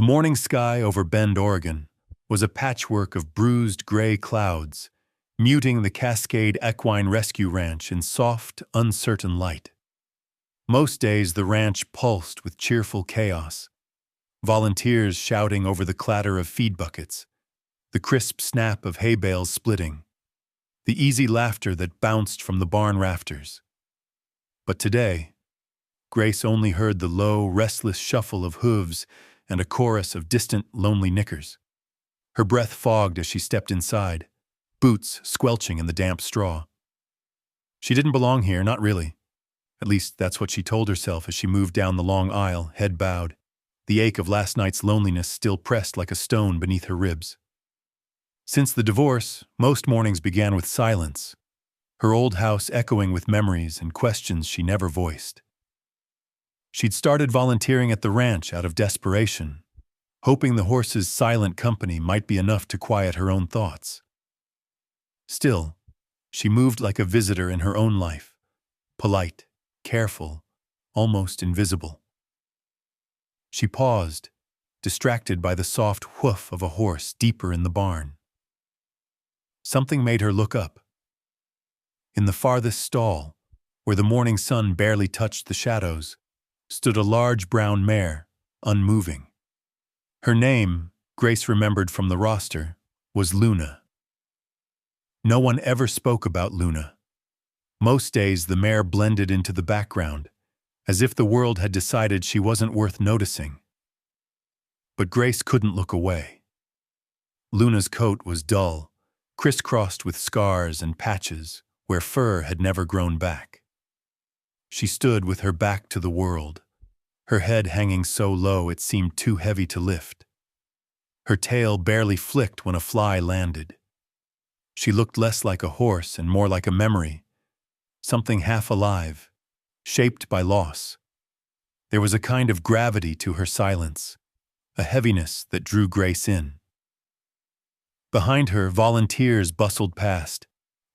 The morning sky over Bend, Oregon, was a patchwork of bruised gray clouds, muting the Cascade Equine Rescue Ranch in soft, uncertain light. Most days the ranch pulsed with cheerful chaos, volunteers shouting over the clatter of feed buckets, the crisp snap of hay bales splitting, the easy laughter that bounced from the barn rafters. But today, Grace only heard the low, restless shuffle of hooves and a chorus of distant, lonely nickers. Her breath fogged as she stepped inside, boots squelching in the damp straw. She didn't belong here, not really. At least that's what she told herself as she moved down the long aisle, head bowed, the ache of last night's loneliness still pressed like a stone beneath her ribs. Since the divorce, most mornings began with silence, her old house echoing with memories and questions she never voiced. She'd started volunteering at the ranch out of desperation, hoping the horses' silent company might be enough to quiet her own thoughts. Still, she moved like a visitor in her own life, polite, careful, almost invisible. She paused, distracted by the soft hoof of a horse deeper in the barn. Something made her look up. In the farthest stall, where the morning sun barely touched the shadows, stood a large brown mare, unmoving. Her name, Grace remembered from the roster, was Luna. No one ever spoke about Luna. Most days the mare blended into the background, as if the world had decided she wasn't worth noticing. But Grace couldn't look away. Luna's coat was dull, crisscrossed with scars and patches where fur had never grown back. She stood with her back to the world, her head hanging so low it seemed too heavy to lift. Her tail barely flicked when a fly landed. She looked less like a horse and more like a memory, something half alive, shaped by loss. There was a kind of gravity to her silence, a heaviness that drew Grace in. Behind her, volunteers bustled past,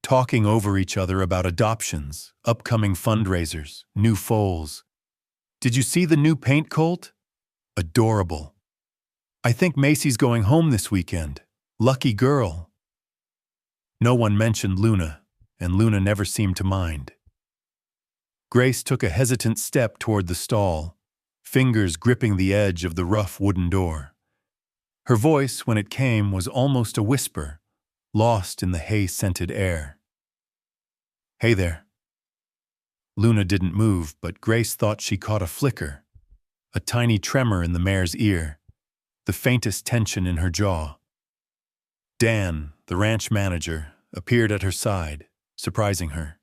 talking over each other about adoptions, upcoming fundraisers, new foals. "Did you see the new paint colt? Adorable. I think Macy's going home this weekend. Lucky girl." No one mentioned Luna, and Luna never seemed to mind. Grace took a hesitant step toward the stall, fingers gripping the edge of the rough wooden door. Her voice, when it came, was almost a whisper, lost in the hay-scented air. "Hey there." Luna didn't move, but Grace thought she caught a flicker, a tiny tremor in the mare's ear, the faintest tension in her jaw. Dan, the ranch manager, appeared at her side, surprising her.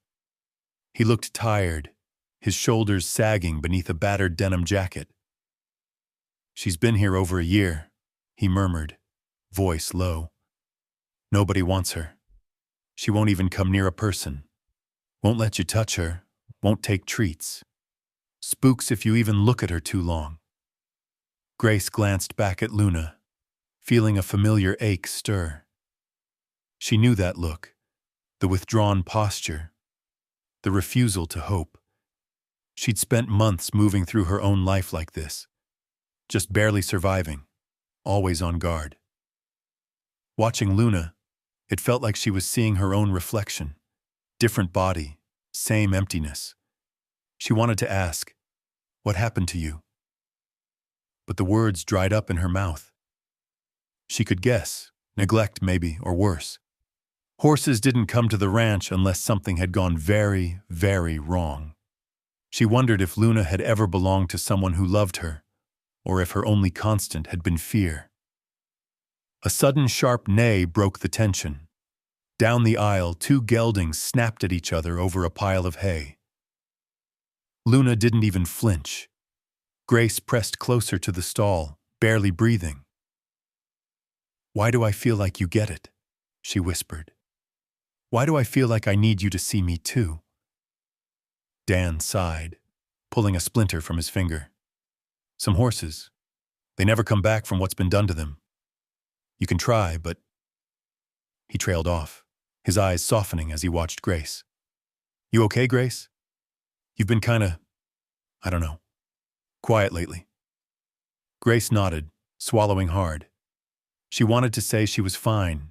He looked tired, his shoulders sagging beneath a battered denim jacket. "She's been here over a year," he murmured, voice low. "Nobody wants her. She won't even come near a person. Won't let you touch her, won't take treats. Spooks if you even look at her too long." Grace glanced back at Luna, feeling a familiar ache stir. She knew that look, the withdrawn posture, the refusal to hope. She'd spent months moving through her own life like this, just barely surviving, always on guard. Watching Luna, it felt like she was seeing her own reflection, different body, same emptiness. She wanted to ask, "What happened to you?" But the words dried up in her mouth. She could guess, neglect maybe, or worse. Horses didn't come to the ranch unless something had gone very, very wrong. She wondered if Luna had ever belonged to someone who loved her, or if her only constant had been fear. A sudden sharp neigh broke the tension. Down the aisle, two geldings snapped at each other over a pile of hay. Luna didn't even flinch. Grace pressed closer to the stall, barely breathing. "Why do I feel like you get it?" she whispered. "Why do I feel like I need you to see me too?" Dan sighed, pulling a splinter from his finger. "Some horses. They never come back from what's been done to them. You can try, but..." He trailed off, his eyes softening as he watched Grace. "You okay, Grace? You've been kinda, I don't know, quiet lately." Grace nodded, swallowing hard. She wanted to say she was fine,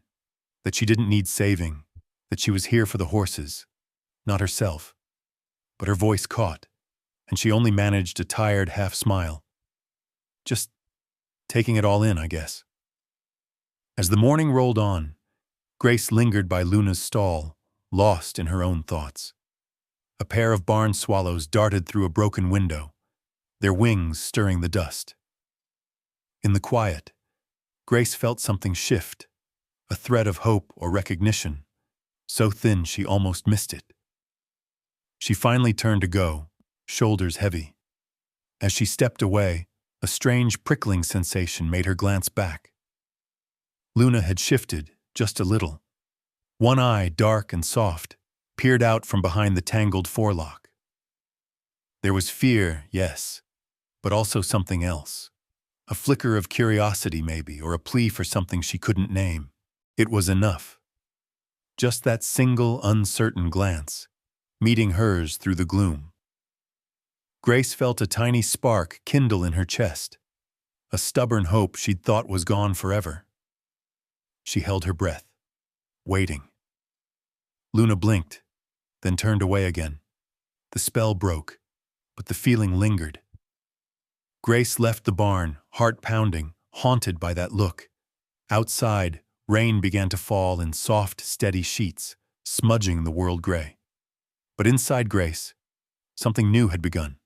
that she didn't need saving, that she was here for the horses, not herself. But her voice caught, and she only managed a tired half-smile. Just taking it all in, I guess. As the morning rolled on, Grace lingered by Luna's stall, lost in her own thoughts. A pair of barn swallows darted through a broken window, their wings stirring the dust. In the quiet, Grace felt something shift, a thread of hope or recognition, so thin she almost missed it. She finally turned to go, shoulders heavy. As she stepped away, a strange prickling sensation made her glance back. Luna had shifted, just a little. One eye, dark and soft, peered out from behind the tangled forelock. There was fear, yes, but also something else. A flicker of curiosity, maybe, or a plea for something she couldn't name. It was enough. Just that single, uncertain glance, meeting hers through the gloom. Grace felt a tiny spark kindle in her chest, a stubborn hope she'd thought was gone forever. She held her breath, waiting. Luna blinked, then turned away again. The spell broke, but the feeling lingered. Grace left the barn, heart pounding, haunted by that look. Outside, rain began to fall in soft, steady sheets, smudging the world gray. But inside Grace, something new had begun,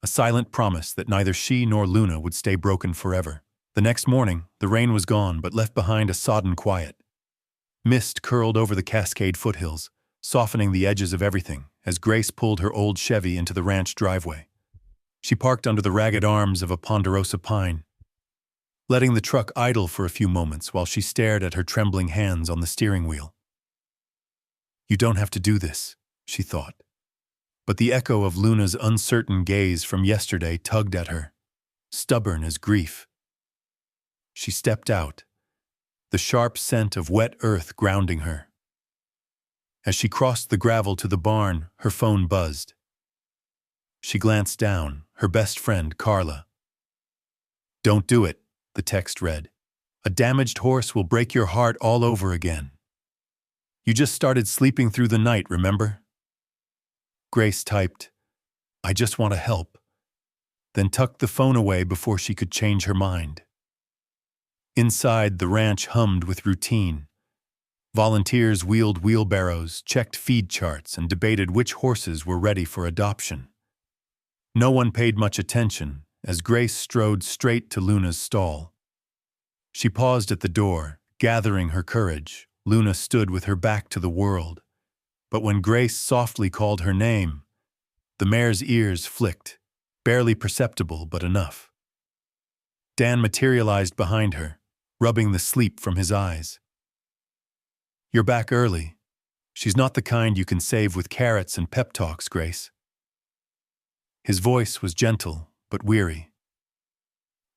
a silent promise that neither she nor Luna would stay broken forever. The next morning, the rain was gone but left behind a sodden quiet. Mist curled over the Cascade foothills, softening the edges of everything as Grace pulled her old Chevy into the ranch driveway. She parked under the ragged arms of a ponderosa pine, letting the truck idle for a few moments while she stared at her trembling hands on the steering wheel. "You don't have to do this," she thought. But the echo of Luna's uncertain gaze from yesterday tugged at her, stubborn as grief. She stepped out, the sharp scent of wet earth grounding her. As she crossed the gravel to the barn, her phone buzzed. She glanced down, her best friend, Carla. "Don't do it," the text read. "A damaged horse will break your heart all over again. You just started sleeping through the night, remember?" Grace typed, "I just want to help," then tucked the phone away before she could change her mind. Inside, the ranch hummed with routine. Volunteers wheeled wheelbarrows, checked feed charts, and debated which horses were ready for adoption. No one paid much attention as Grace strode straight to Luna's stall. She paused at the door, gathering her courage. Luna stood with her back to the world. But when Grace softly called her name, the mare's ears flicked, barely perceptible but enough. Dan materialized behind her, rubbing the sleep from his eyes. "You're back early. She's not the kind you can save with carrots and pep talks, Grace." His voice was gentle but weary.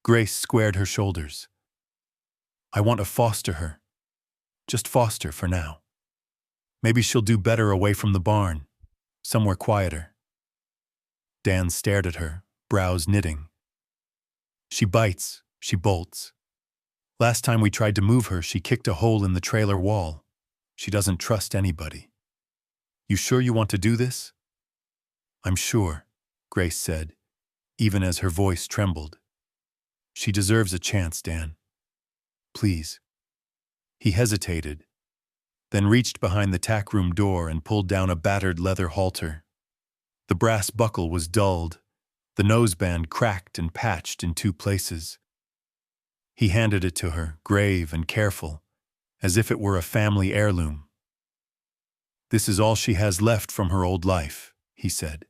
Grace squared her shoulders. "I want to foster her. Just foster for now. Maybe she'll do better away from the barn, somewhere quieter." Dan stared at her, brows knitting. "She bites, she bolts. Last time we tried to move her, she kicked a hole in the trailer wall. She doesn't trust anybody. You sure you want to do this?" "I'm sure," Grace said, even as her voice trembled. "She deserves a chance, Dan. Please." He hesitated, then reached behind the tack room door and pulled down a battered leather halter. The brass buckle was dulled, the noseband cracked and patched in 2 places. He handed it to her, grave and careful, as if it were a family heirloom. "This is all she has left from her old life," he said.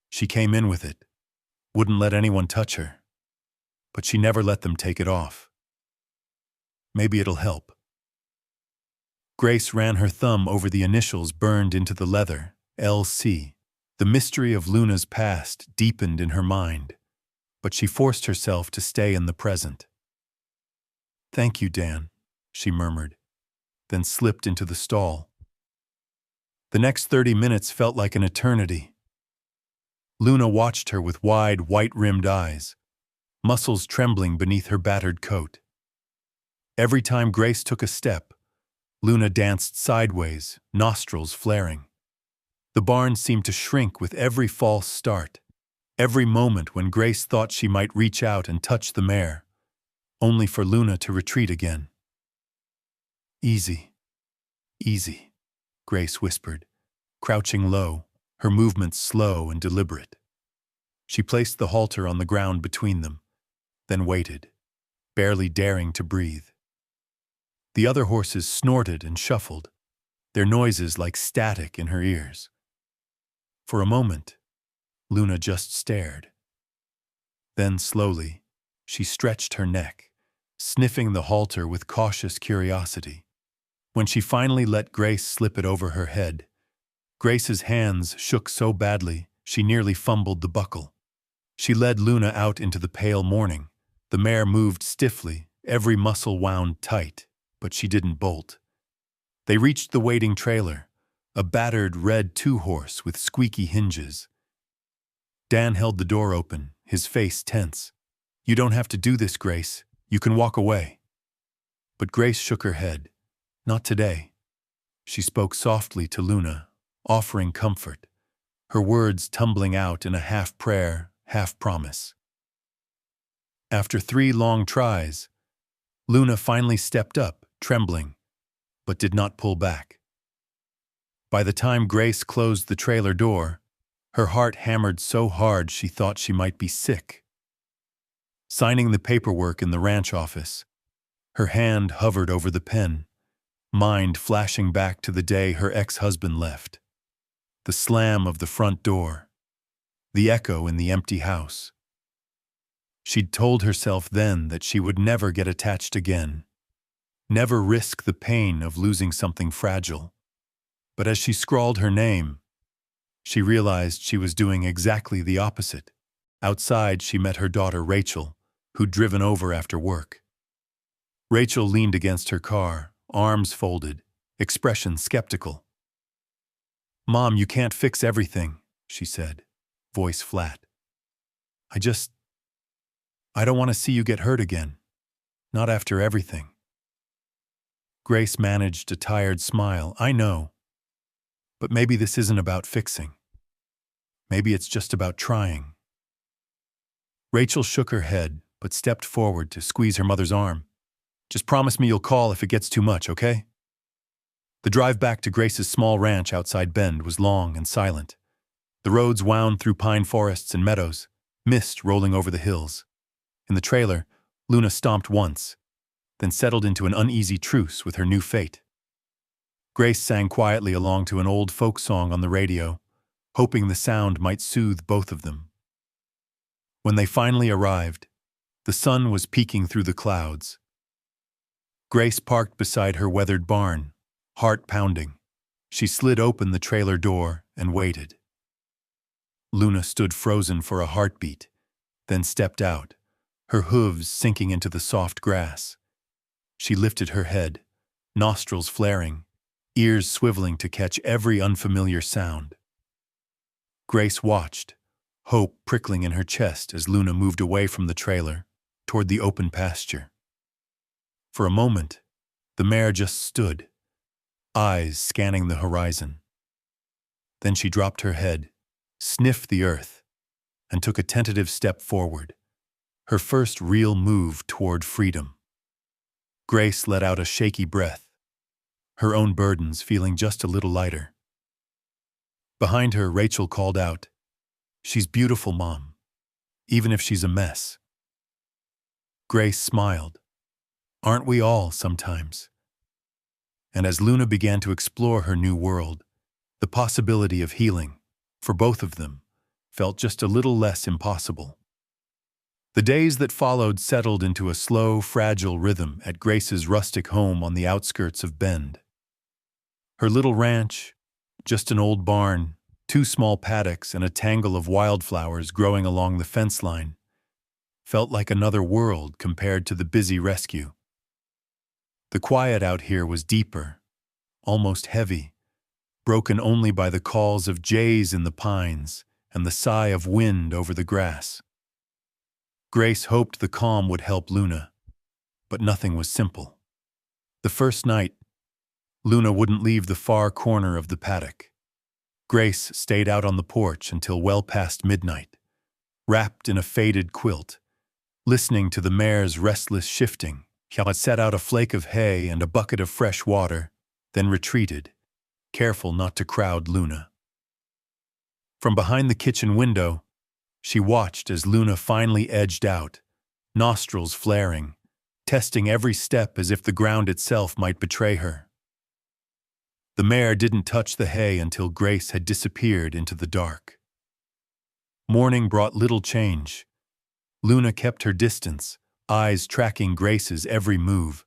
"She came in with it, wouldn't let anyone touch her, but she never let them take it off. Maybe it'll help." Grace ran her thumb over the initials burned into the leather, LC. The mystery of Luna's past deepened in her mind, but she forced herself to stay in the present. "Thank you, Dan," she murmured, then slipped into the stall. The next 30 minutes felt like an eternity. Luna watched her with wide, white-rimmed eyes, muscles trembling beneath her battered coat. Every time Grace took a step, Luna danced sideways, nostrils flaring. The barn seemed to shrink with every false start, every moment when Grace thought she might reach out and touch the mare, only for Luna to retreat again. "Easy, easy," Grace whispered, crouching low, her movements slow and deliberate. She placed the halter on the ground between them, then waited, barely daring to breathe. The other horses snorted and shuffled, their noises like static in her ears. For a moment, Luna just stared. Then slowly, she stretched her neck, sniffing the halter with cautious curiosity. When she finally let Grace slip it over her head, Grace's hands shook so badly she nearly fumbled the buckle. She led Luna out into the pale morning. The mare moved stiffly, every muscle wound tight, but she didn't bolt. They reached the waiting trailer, a battered red two-horse with squeaky hinges. Dan held the door open, his face tense. "You don't have to do this, Grace. You can walk away." But Grace shook her head. "Not today." She spoke softly to Luna, offering comfort, her words tumbling out in a half-prayer, half-promise. After 3 long tries, Luna finally stepped up, trembling, but did not pull back. By the time Grace closed the trailer door, her heart hammered so hard she thought she might be sick. Signing the paperwork in the ranch office, her hand hovered over the pen, mind flashing back to the day her ex-husband left. The slam of the front door, the echo in the empty house. She'd told herself then that she would never get attached again, never risk the pain of losing something fragile. But as she scrawled her name, she realized she was doing exactly the opposite. Outside, she met her daughter Rachel, who'd driven over after work. Rachel leaned against her car, arms folded, expression skeptical. "Mom, you can't fix everything," she said, voice flat. I don't want to see you get hurt again. Not after everything." Grace managed a tired smile. "I know. But maybe this isn't about fixing. Maybe it's just about trying." Rachel shook her head, but stepped forward to squeeze her mother's arm. "Just promise me you'll call if it gets too much, okay?" The drive back to Grace's small ranch outside Bend was long and silent. The roads wound through pine forests and meadows, mist rolling over the hills. In the trailer, Luna stomped once, then settled into an uneasy truce with her new fate. Grace sang quietly along to an old folk song on the radio, hoping the sound might soothe both of them. When they finally arrived, the sun was peeking through the clouds. Grace parked beside her weathered barn, heart pounding. She slid open the trailer door and waited. Luna stood frozen for a heartbeat, then stepped out, her hooves sinking into the soft grass. She lifted her head, nostrils flaring, ears swiveling to catch every unfamiliar sound. Grace watched, hope prickling in her chest as Luna moved away from the trailer, toward the open pasture. For a moment, the mare just stood, eyes scanning the horizon. Then she dropped her head, sniffed the earth, and took a tentative step forward, her first real move toward freedom. Grace let out a shaky breath, her own burdens feeling just a little lighter. Behind her, Rachel called out, "She's beautiful, Mom, even if she's a mess." Grace smiled. "Aren't we all sometimes?" And as Luna began to explore her new world, the possibility of healing, for both of them, felt just a little less impossible. The days that followed settled into a slow, fragile rhythm at Grace's rustic home on the outskirts of Bend. Her little ranch, just an old barn, 2 small paddocks, and a tangle of wildflowers growing along the fence line, felt like another world compared to the busy rescue. The quiet out here was deeper, almost heavy, broken only by the calls of jays in the pines and the sigh of wind over the grass. Grace hoped the calm would help Luna, but nothing was simple. The first night, Luna wouldn't leave the far corner of the paddock. Grace stayed out on the porch until well past midnight, wrapped in a faded quilt, listening to the mare's restless shifting. She set out a flake of hay and a bucket of fresh water, then retreated, careful not to crowd Luna. From behind the kitchen window, she watched as Luna finally edged out, nostrils flaring, testing every step as if the ground itself might betray her. The mare didn't touch the hay until Grace had disappeared into the dark. Morning brought little change. Luna kept her distance, eyes tracking Grace's every move.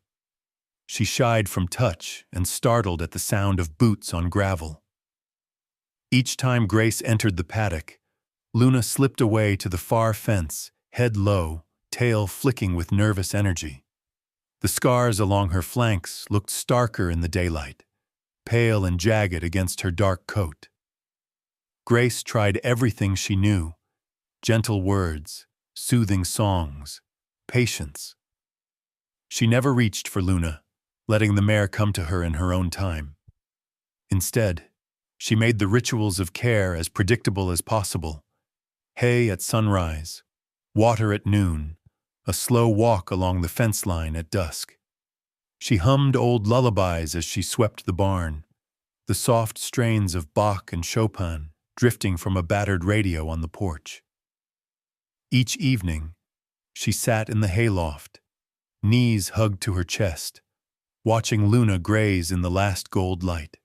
She shied from touch and startled at the sound of boots on gravel. Each time Grace entered the paddock, Luna slipped away to the far fence, head low, tail flicking with nervous energy. The scars along her flanks looked starker in the daylight, pale and jagged against her dark coat. Grace tried everything she knew: gentle words, soothing songs, patience. She never reached for Luna, letting the mare come to her in her own time. Instead, she made the rituals of care as predictable as possible: hay at sunrise, water at noon, a slow walk along the fence line at dusk. She hummed old lullabies as she swept the barn, the soft strains of Bach and Chopin drifting from a battered radio on the porch. Each evening, she sat in the hayloft, knees hugged to her chest, watching Luna graze in the last gold light.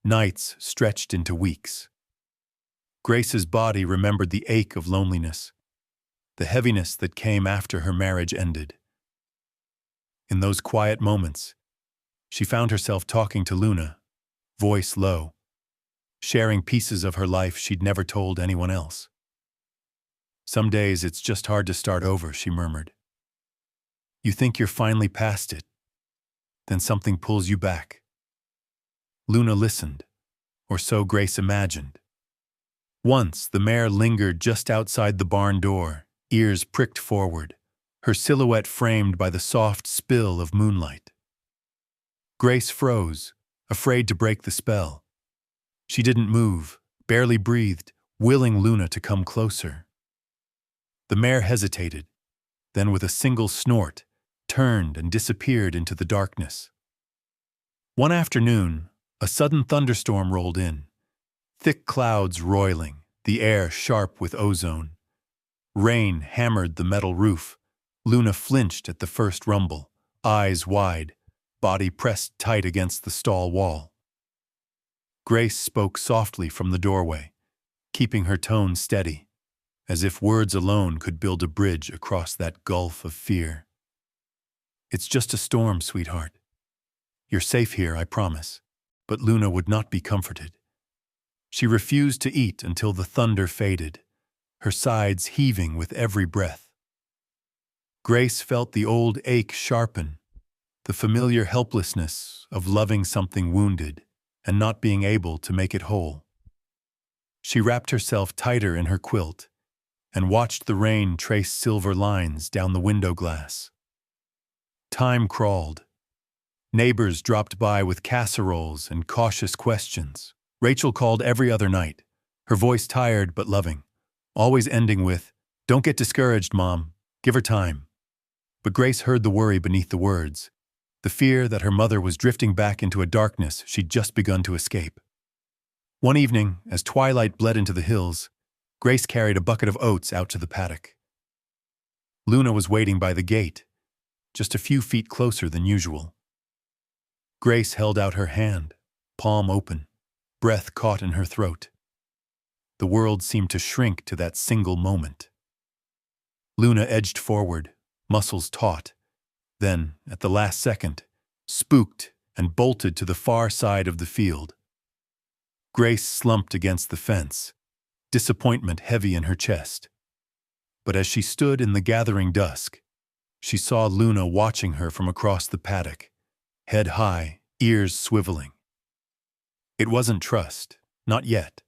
Nights stretched into weeks. Grace's body remembered the ache of loneliness, the heaviness that came after her marriage ended. In those quiet moments, she found herself talking to Luna, voice low, sharing pieces of her life she'd never told anyone else. "Some days it's just hard to start over," she murmured. "You think you're finally past it, then something pulls you back." Luna listened, or so Grace imagined. Once, the mare lingered just outside the barn door, ears pricked forward, her silhouette framed by the soft spill of moonlight. Grace froze, afraid to break the spell. She didn't move, barely breathed, willing Luna to come closer. The mare hesitated, then with a single snort, turned and disappeared into the darkness. One afternoon, a sudden thunderstorm rolled in, thick clouds roiling, the air sharp with ozone. Rain hammered the metal roof. Luna flinched at the first rumble, eyes wide, body pressed tight against the stall wall. Grace spoke softly from the doorway, keeping her tone steady, as if words alone could build a bridge across that gulf of fear. "It's just a storm, sweetheart. You're safe here, I promise." But Luna would not be comforted. She refused to eat until the thunder faded, her sides heaving with every breath. Grace felt the old ache sharpen, the familiar helplessness of loving something wounded and not being able to make it whole. She wrapped herself tighter in her quilt and watched the rain trace silver lines down the window glass. Time crawled. Neighbors dropped by with casseroles and cautious questions. Rachel called every other night, her voice tired but loving, always ending with, "Don't get discouraged, Mom. Give her time." But Grace heard the worry beneath the words, the fear that her mother was drifting back into a darkness she'd just begun to escape. One evening, as twilight bled into the hills, Grace carried a bucket of oats out to the paddock. Luna was waiting by the gate, just a few feet closer than usual. Grace held out her hand, palm open, breath caught in her throat. The world seemed to shrink to that single moment. Luna edged forward, muscles taut, then, at the last second, spooked and bolted to the far side of the field. Grace slumped against the fence, disappointment heavy in her chest. But as she stood in the gathering dusk, she saw Luna watching her from across the paddock, head high, ears swiveling. It wasn't trust, not yet,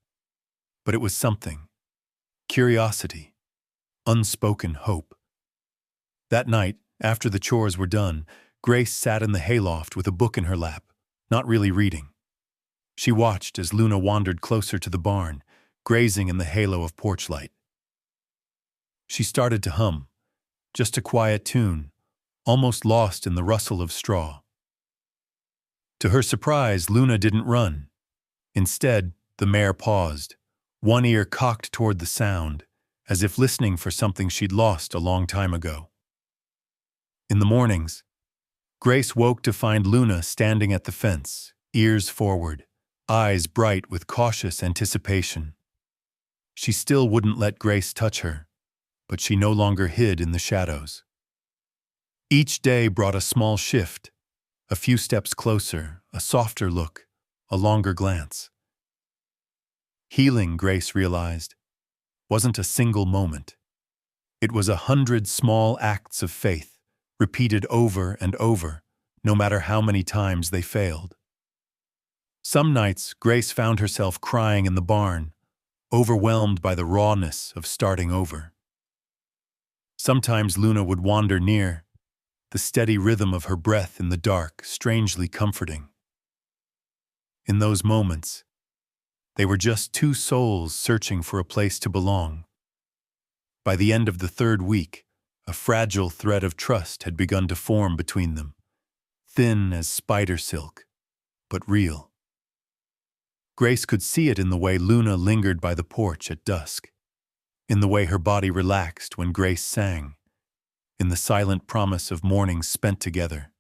but it was something. Curiosity, unspoken hope. That night, after the chores were done, Grace sat in the hayloft with a book in her lap, not really reading. She watched as Luna wandered closer to the barn, grazing in the halo of porch light. She started to hum, just a quiet tune, almost lost in the rustle of straw. To her surprise, Luna didn't run. Instead, the mare paused, one ear cocked toward the sound, as if listening for something she'd lost a long time ago. In the mornings, Grace woke to find Luna standing at the fence, ears forward, eyes bright with cautious anticipation. She still wouldn't let Grace touch her, but she no longer hid in the shadows. Each day brought a small shift, a few steps closer, a softer look, a longer glance. Healing, Grace realized, wasn't a single moment. It was 100 small acts of faith, repeated over and over, no matter how many times they failed. Some nights, Grace found herself crying in the barn, overwhelmed by the rawness of starting over. Sometimes Luna would wander near, the steady rhythm of her breath in the dark strangely comforting. In those moments, they were just two souls searching for a place to belong. By the end of the third week, a fragile thread of trust had begun to form between them, thin as spider silk, but real. Grace could see it in the way Luna lingered by the porch at dusk, in the way her body relaxed when Grace sang, in the silent promise of mornings spent together,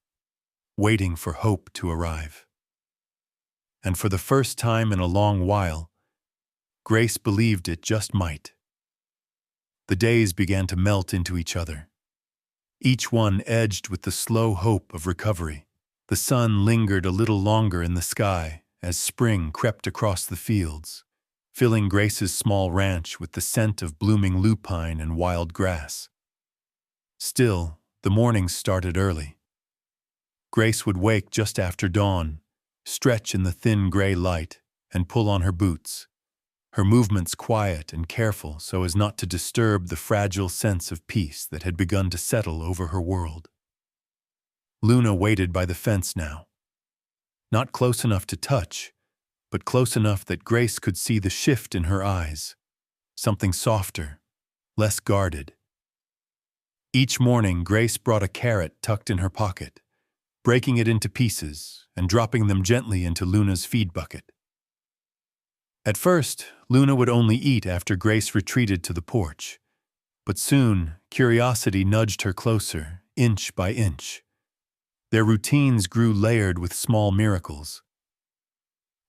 waiting for hope to arrive. And for the first time in a long while, Grace believed it just might. The days began to melt into each other, each one edged with the slow hope of recovery. The sun lingered a little longer in the sky as spring crept across the fields, filling Grace's small ranch with the scent of blooming lupine and wild grass. Still, the mornings started early. Grace would wake just after dawn, stretch in the thin gray light, and pull on her boots, her movements quiet and careful so as not to disturb the fragile sense of peace that had begun to settle over her world. Luna waited by the fence now, not close enough to touch, but close enough that Grace could see the shift in her eyes, something softer, less guarded. Each morning, Grace brought a carrot tucked in her pocket, breaking it into pieces and dropping them gently into Luna's feed bucket. At first, Luna would only eat after Grace retreated to the porch, but soon curiosity nudged her closer, inch by inch. Their routines grew layered with small miracles.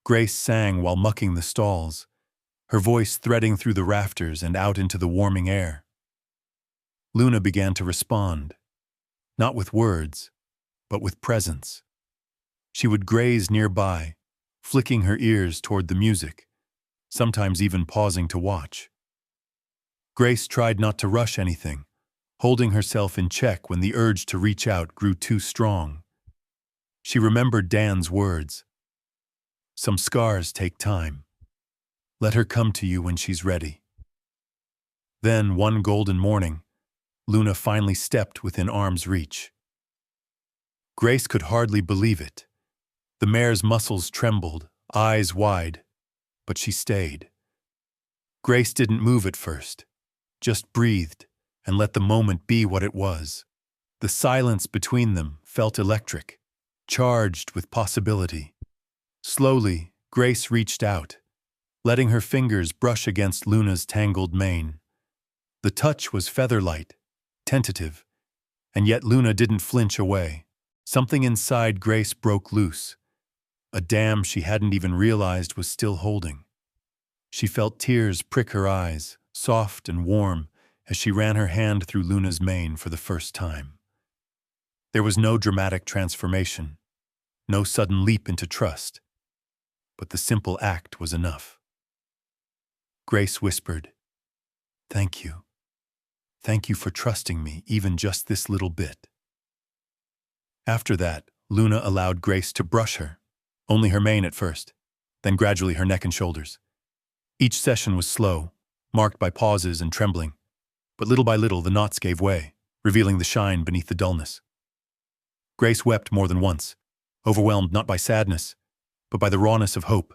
Grace sang while mucking the stalls, her voice threading through the rafters and out into the warming air. Luna began to respond, not with words, but with presence. She would graze nearby, flicking her ears toward the music, sometimes even pausing to watch. Grace tried not to rush anything, holding herself in check when the urge to reach out grew too strong. She remembered Dan's words. Some scars take time. Let her come to you when she's ready. Then, one golden morning, Luna finally stepped within arm's reach. Grace could hardly believe it. The mare's muscles trembled, eyes wide, but she stayed. Grace didn't move at first, just breathed and let the moment be what it was. The silence between them felt electric, charged with possibility. Slowly, Grace reached out, letting her fingers brush against Luna's tangled mane. The touch was feather-light, tentative, and yet Luna didn't flinch away. Something inside Grace broke loose, a dam she hadn't even realized was still holding. She felt tears prick her eyes, soft and warm, as she ran her hand through Luna's mane for the first time. There was no dramatic transformation, no sudden leap into trust, but the simple act was enough. Grace whispered, "Thank you. Thank you for trusting me, even just this little bit." After that, Luna allowed Grace to brush her, only her mane at first, then gradually her neck and shoulders. Each session was slow, marked by pauses and trembling, but little by little the knots gave way, revealing the shine beneath the dullness. Grace wept more than once, overwhelmed not by sadness, but by the rawness of hope,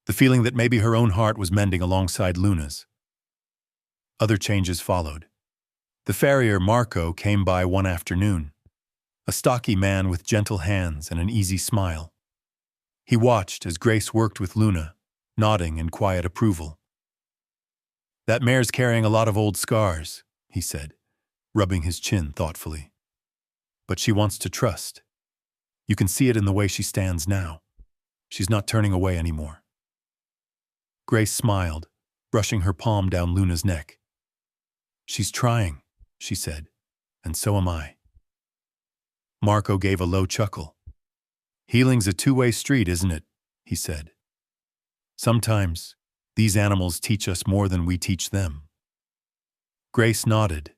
the feeling that maybe her own heart was mending alongside Luna's. Other changes followed. The farrier Marco came by one afternoon, a stocky man with gentle hands and an easy smile. He watched as Grace worked with Luna, nodding in quiet approval. "That mare's carrying a lot of old scars," he said, rubbing his chin thoughtfully. "But she wants to trust. You can see it in the way she stands now. She's not turning away anymore." Grace smiled, brushing her palm down Luna's neck. "She's trying," she said, "and so am I." Marco gave a low chuckle. "Healing's a two-way street, isn't it?" he said. "Sometimes these animals teach us more than we teach them." Grace nodded,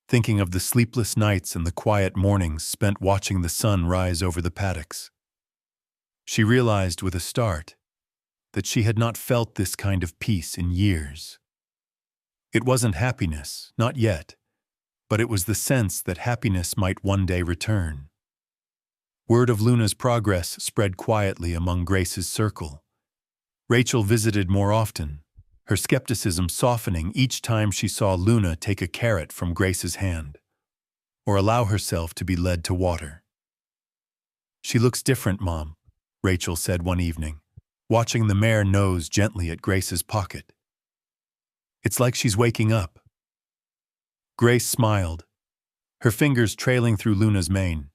thinking of the sleepless nights and the quiet mornings spent watching the sun rise over the paddocks. She realized with a start that she had not felt this kind of peace in years. It wasn't happiness, not yet, but it was the sense that happiness might one day return. Word of Luna's progress spread quietly among Grace's circle. Rachel visited more often, her skepticism softening each time she saw Luna take a carrot from Grace's hand, or allow herself to be led to water. "She looks different, Mom," Rachel said one evening, watching the mare nose gently at Grace's pocket. "It's like she's waking up." Grace smiled, her fingers trailing through Luna's mane.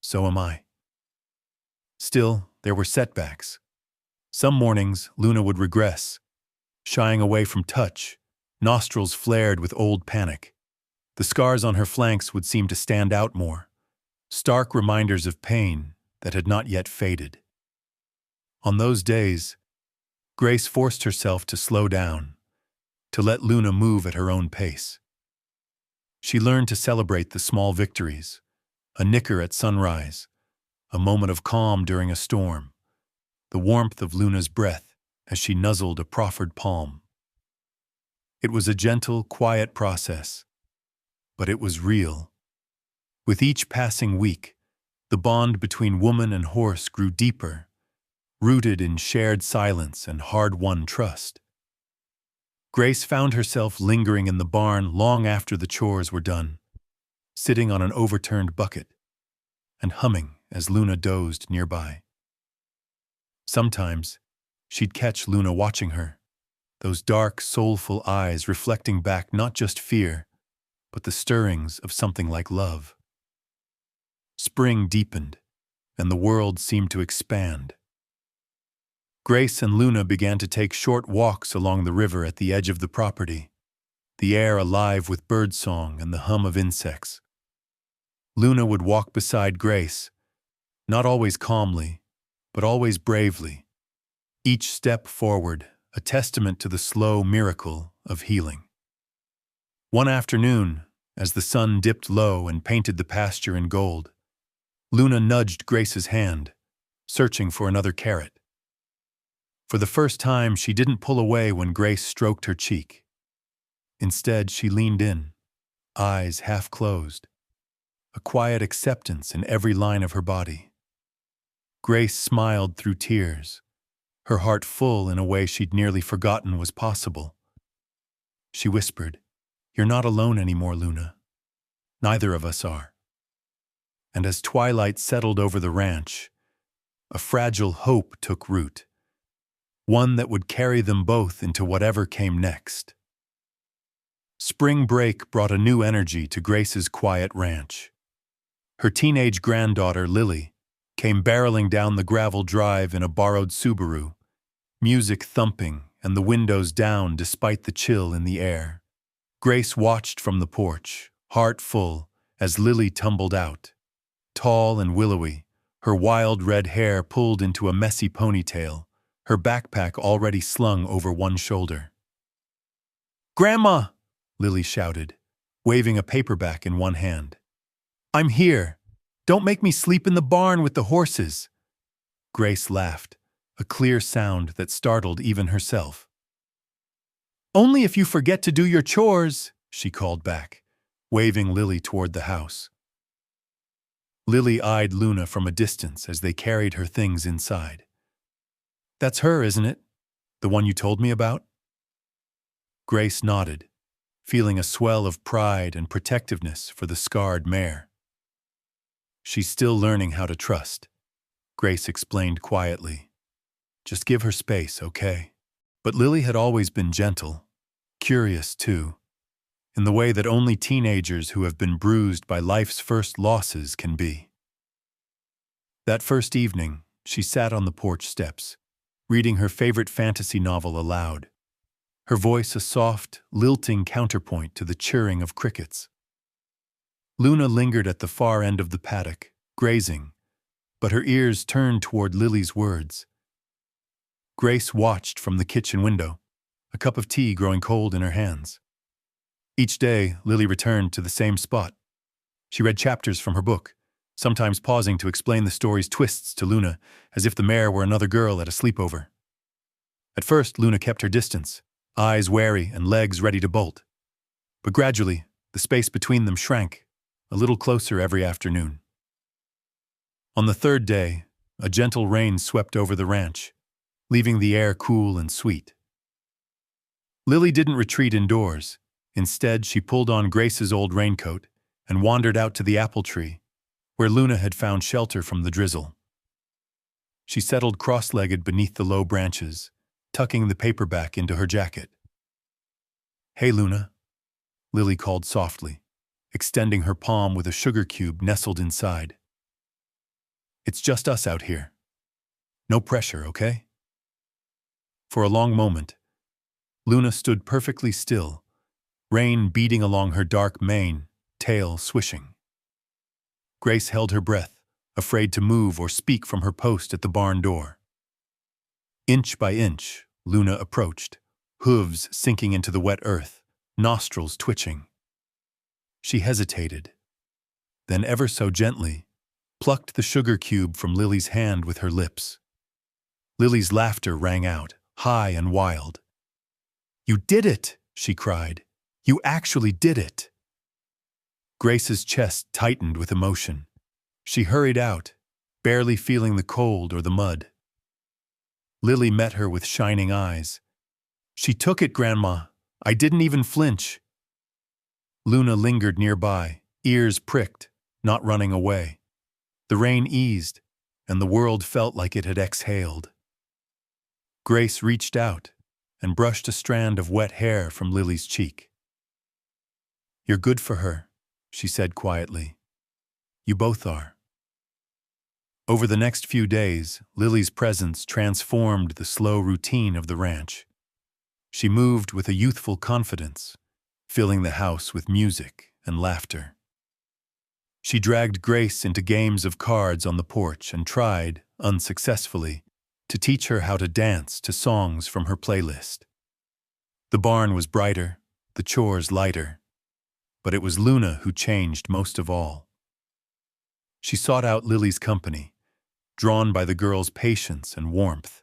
"So am I." Still, there were setbacks. Some mornings, Luna would regress, shying away from touch, nostrils flared with old panic. The scars on her flanks would seem to stand out more, stark reminders of pain that had not yet faded. On those days, Grace forced herself to slow down, to let Luna move at her own pace. She learned to celebrate the small victories, a nicker at sunrise, a moment of calm during a storm, the warmth of Luna's breath as she nuzzled a proffered palm. It was a gentle, quiet process, but it was real. With each passing week, the bond between woman and horse grew deeper, rooted in shared silence and hard-won trust. Grace found herself lingering in the barn long after the chores were done, sitting on an overturned bucket and humming as Luna dozed nearby. Sometimes, she'd catch Luna watching her, those dark, soulful eyes reflecting back not just fear, but the stirrings of something like love. Spring deepened, and the world seemed to expand. Grace and Luna began to take short walks along the river at the edge of the property, the air alive with birdsong and the hum of insects. Luna would walk beside Grace, not always calmly, but always bravely, each step forward a testament to the slow miracle of healing. One afternoon, as the sun dipped low and painted the pasture in gold, Luna nudged Grace's hand, searching for another carrot. For the first time, she didn't pull away when Grace stroked her cheek. Instead, she leaned in, eyes half closed, a quiet acceptance in every line of her body. Grace smiled through tears, her heart full in a way she'd nearly forgotten was possible. She whispered, "You're not alone anymore, Luna. Neither of us are." And as twilight settled over the ranch, a fragile hope took root, one that would carry them both into whatever came next. Spring break brought a new energy to Grace's quiet ranch. Her teenage granddaughter, Lily, came barreling down the gravel drive in a borrowed Subaru, music thumping and the windows down despite the chill in the air. Grace watched from the porch, heart full, as Lily tumbled out. Tall and willowy, her wild red hair pulled into a messy ponytail, her backpack already slung over one shoulder. "Grandma!" Lily shouted, waving a paperback in one hand. "I'm here. Don't make me sleep in the barn with the horses." Grace laughed, a clear sound that startled even herself. "Only if you forget to do your chores," she called back, waving Lily toward the house. Lily eyed Luna from a distance as they carried her things inside. "That's her, isn't it? The one you told me about?" Grace nodded, feeling a swell of pride and protectiveness for the scarred mare. "She's still learning how to trust," Grace explained quietly. "Just give her space, okay?" But Lily had always been gentle, curious too, in the way that only teenagers who have been bruised by life's first losses can be. That first evening, she sat on the porch steps, reading her favorite fantasy novel aloud, her voice a soft, lilting counterpoint to the chirring of crickets. Luna lingered at the far end of the paddock, grazing, but her ears turned toward Lily's words. Grace watched from the kitchen window, a cup of tea growing cold in her hands. Each day, Lily returned to the same spot. She read chapters from her book, sometimes pausing to explain the story's twists to Luna, as if the mare were another girl at a sleepover. At first, Luna kept her distance, eyes wary and legs ready to bolt. But gradually, the space between them shrank, a little closer every afternoon. On the third day, a gentle rain swept over the ranch, leaving the air cool and sweet. Lily didn't retreat indoors. Instead, she pulled on Grace's old raincoat and wandered out to the apple tree, where Luna had found shelter from the drizzle. She settled cross-legged beneath the low branches, tucking the paperback into her jacket. "Hey, Luna," Lily called softly, extending her palm with a sugar cube nestled inside. "It's just us out here. No pressure, okay?" For a long moment, Luna stood perfectly still, rain beating along her dark mane, tail swishing. Grace held her breath, afraid to move or speak from her post at the barn door. Inch by inch, Luna approached, hooves sinking into the wet earth, nostrils twitching. She hesitated, then ever so gently, plucked the sugar cube from Lily's hand with her lips. Lily's laughter rang out, high and wild. "You did it!" she cried. "You actually did it!" Grace's chest tightened with emotion. She hurried out, barely feeling the cold or the mud. Lily met her with shining eyes. "She took it, Grandma. I didn't even flinch." Luna lingered nearby, ears pricked, not running away. The rain eased, and the world felt like it had exhaled. Grace reached out and brushed a strand of wet hair from Lily's cheek. "You're good for her," she said quietly. "You both are." Over the next few days, Lily's presence transformed the slow routine of the ranch. She moved with a youthful confidence, filling the house with music and laughter. She dragged Grace into games of cards on the porch and tried, unsuccessfully, to teach her how to dance to songs from her playlist. The barn was brighter, the chores lighter, but it was Luna who changed most of all. She sought out Lily's company, drawn by the girl's patience and warmth.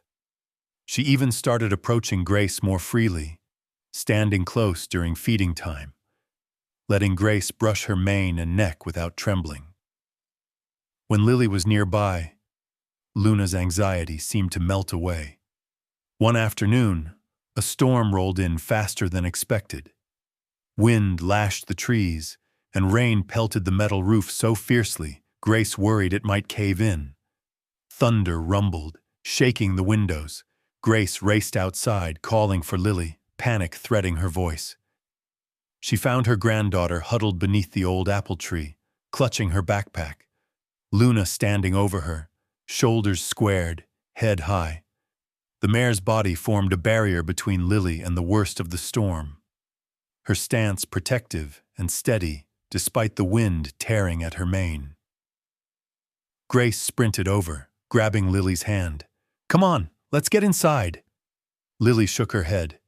She even started approaching Grace more freely, standing close during feeding time, letting Grace brush her mane and neck without trembling. When Lily was nearby, Luna's anxiety seemed to melt away. One afternoon, a storm rolled in faster than expected. Wind lashed the trees, and rain pelted the metal roof so fiercely, Grace worried it might cave in. Thunder rumbled, shaking the windows. Grace raced outside, calling for Lily, panic threading her voice. She found her granddaughter huddled beneath the old apple tree, clutching her backpack. Luna standing over her, shoulders squared, head high. The mare's body formed a barrier between Lily and the worst of the storm. Her stance protective and steady, despite the wind tearing at her mane. Grace sprinted over, grabbing Lily's hand. "Come on, let's get inside." Lily shook her head.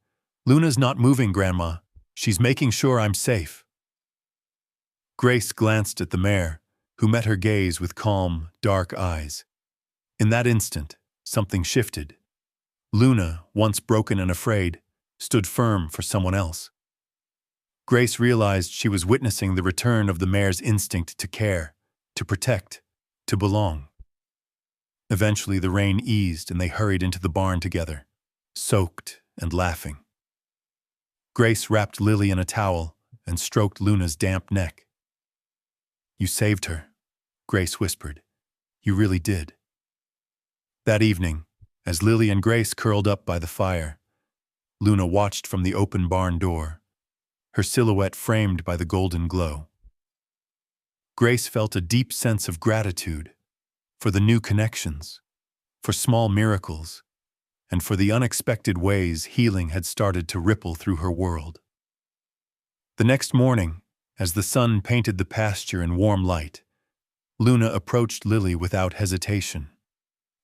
"Luna's not moving, Grandma. She's making sure I'm safe." Grace glanced at the mare, who met her gaze with calm, dark eyes. In that instant, something shifted. Luna, once broken and afraid, stood firm for someone else. Grace realized she was witnessing the return of the mare's instinct to care, to protect, to belong. Eventually, the rain eased and they hurried into the barn together, soaked and laughing. Grace wrapped Lily in a towel and stroked Luna's damp neck. "You saved her," Grace whispered. "You really did." That evening, as Lily and Grace curled up by the fire, Luna watched from the open barn door, her silhouette framed by the golden glow. Grace felt a deep sense of gratitude for the new connections, for small miracles, and for the unexpected ways healing had started to ripple through her world. The next morning, as the sun painted the pasture in warm light, Luna approached Lily without hesitation.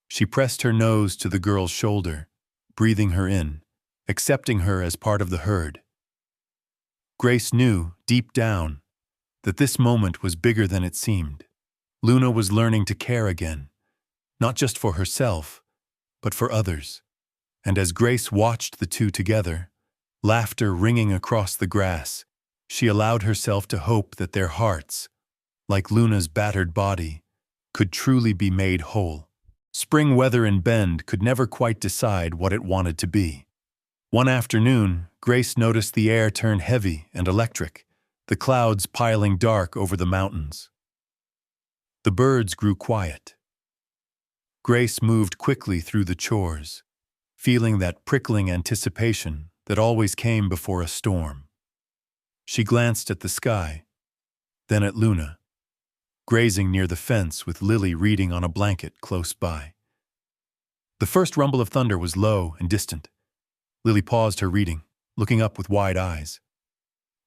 She pressed her nose to the girl's shoulder, breathing her in, accepting her as part of the herd. Grace knew, deep down, that this moment was bigger than it seemed. Luna was learning to care again, not just for herself, but for others. And as Grace watched the two together, laughter ringing across the grass, she allowed herself to hope that their hearts, like Luna's battered body, could truly be made whole. Spring weather in Bend could never quite decide what it wanted to be. One afternoon, Grace noticed the air turn heavy and electric, the clouds piling dark over the mountains. The birds grew quiet. Grace moved quickly through the chores, feeling that prickling anticipation that always came before a storm. She glanced at the sky, then at Luna, grazing near the fence with Lily reading on a blanket close by. The first rumble of thunder was low and distant. Lily paused her reading, looking up with wide eyes.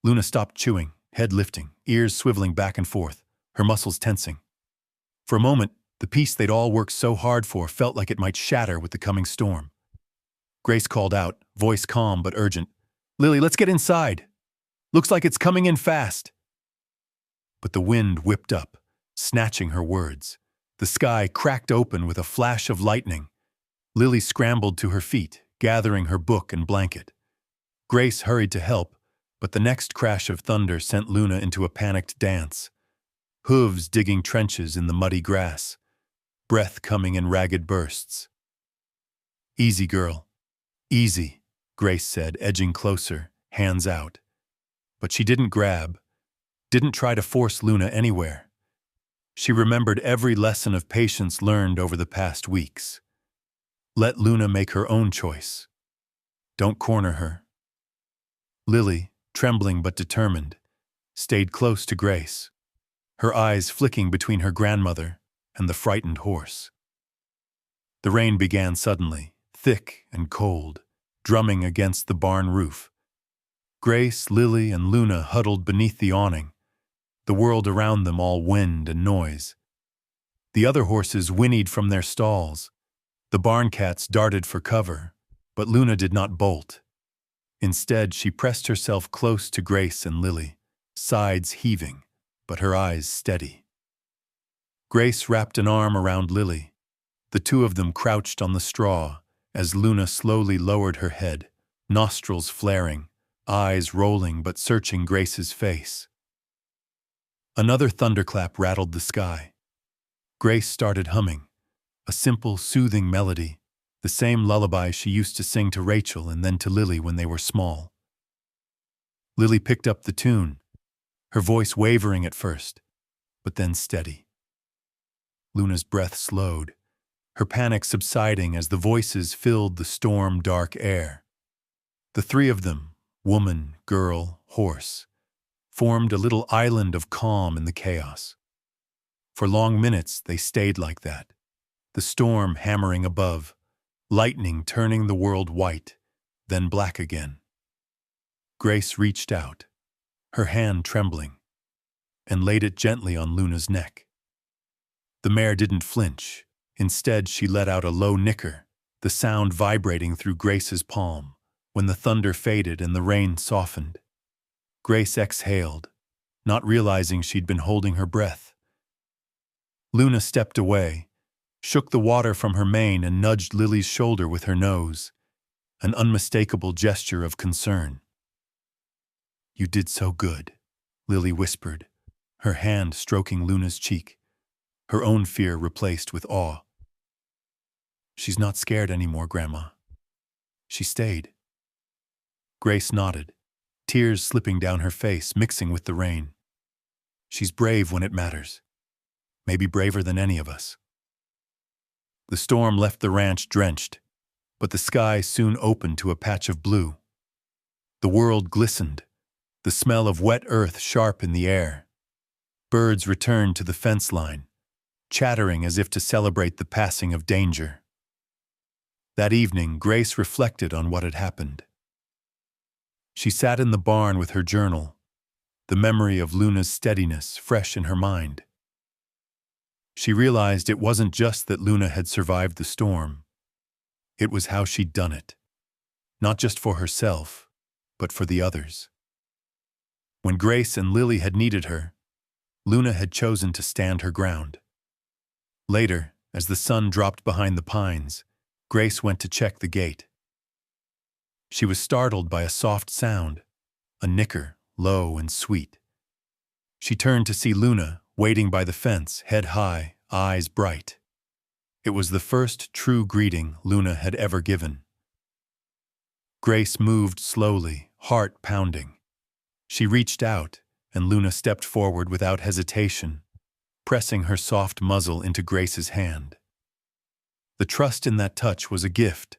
Luna stopped chewing, head lifting, ears swiveling back and forth, her muscles tensing. For a moment, the peace they'd all worked so hard for felt like it might shatter with the coming storm. Grace called out, voice calm but urgent, "Lily, let's get inside. Looks like it's coming in fast." But the wind whipped up, snatching her words. The sky cracked open with a flash of lightning. Lily scrambled to her feet, gathering her book and blanket. Grace hurried to help, but the next crash of thunder sent Luna into a panicked dance. Hooves digging trenches in the muddy grass, breath coming in ragged bursts. "Easy, girl. Easy," Grace said, edging closer, hands out. But she didn't grab, didn't try to force Luna anywhere. She remembered every lesson of patience learned over the past weeks. Let Luna make her own choice. Don't corner her. Lily, trembling but determined, stayed close to Grace, her eyes flicking between her grandmother and the frightened horse. The rain began suddenly, thick and cold, drumming against the barn roof. Grace, Lily, and Luna huddled beneath the awning, the world around them all wind and noise. The other horses whinnied from their stalls. The barn cats darted for cover, but Luna did not bolt. Instead, she pressed herself close to Grace and Lily, sides heaving, but her eyes steady. Grace wrapped an arm around Lily. The two of them crouched on the straw as Luna slowly lowered her head, nostrils flaring, eyes rolling but searching Grace's face. Another thunderclap rattled the sky. Grace started humming, a simple, soothing melody, the same lullaby she used to sing to Rachel and then to Lily when they were small. Lily picked up the tune, her voice wavering at first, but then steady. Luna's breath slowed, her panic subsiding as the voices filled the storm-dark air. The three of them, woman, girl, horse, formed a little island of calm in the chaos. For long minutes they stayed like that, the storm hammering above, lightning turning the world white, then black again. Grace reached out, her hand trembling, and laid it gently on Luna's neck. The mare didn't flinch. Instead, she let out a low nicker, the sound vibrating through Grace's palm, when the thunder faded and the rain softened. Grace exhaled, not realizing she'd been holding her breath. Luna stepped away, shook the water from her mane and nudged Lily's shoulder with her nose, an unmistakable gesture of concern. You did so good, Lily whispered, her hand stroking Luna's cheek, her own fear replaced with awe. She's not scared anymore, Grandma. She stayed. Grace nodded, tears slipping down her face, mixing with the rain. She's brave when it matters. Maybe braver than any of us. The storm left the ranch drenched, but the sky soon opened to a patch of blue. The world glistened, the smell of wet earth sharp in the air. Birds returned to the fence line, chattering as if to celebrate the passing of danger. That evening, Grace reflected on what had happened. She sat in the barn with her journal, the memory of Luna's steadiness fresh in her mind. She realized it wasn't just that Luna had survived the storm. It was how she'd done it, not just for herself, but for the others. When Grace and Lily had needed her, Luna had chosen to stand her ground. Later, as the sun dropped behind the pines, Grace went to check the gate. She was startled by a soft sound, a nicker, low and sweet. She turned to see Luna, waiting by the fence, head high, eyes bright. It was the first true greeting Luna had ever given. Grace moved slowly, heart pounding. She reached out, and Luna stepped forward without hesitation, pressing her soft muzzle into Grace's hand. The trust in that touch was a gift,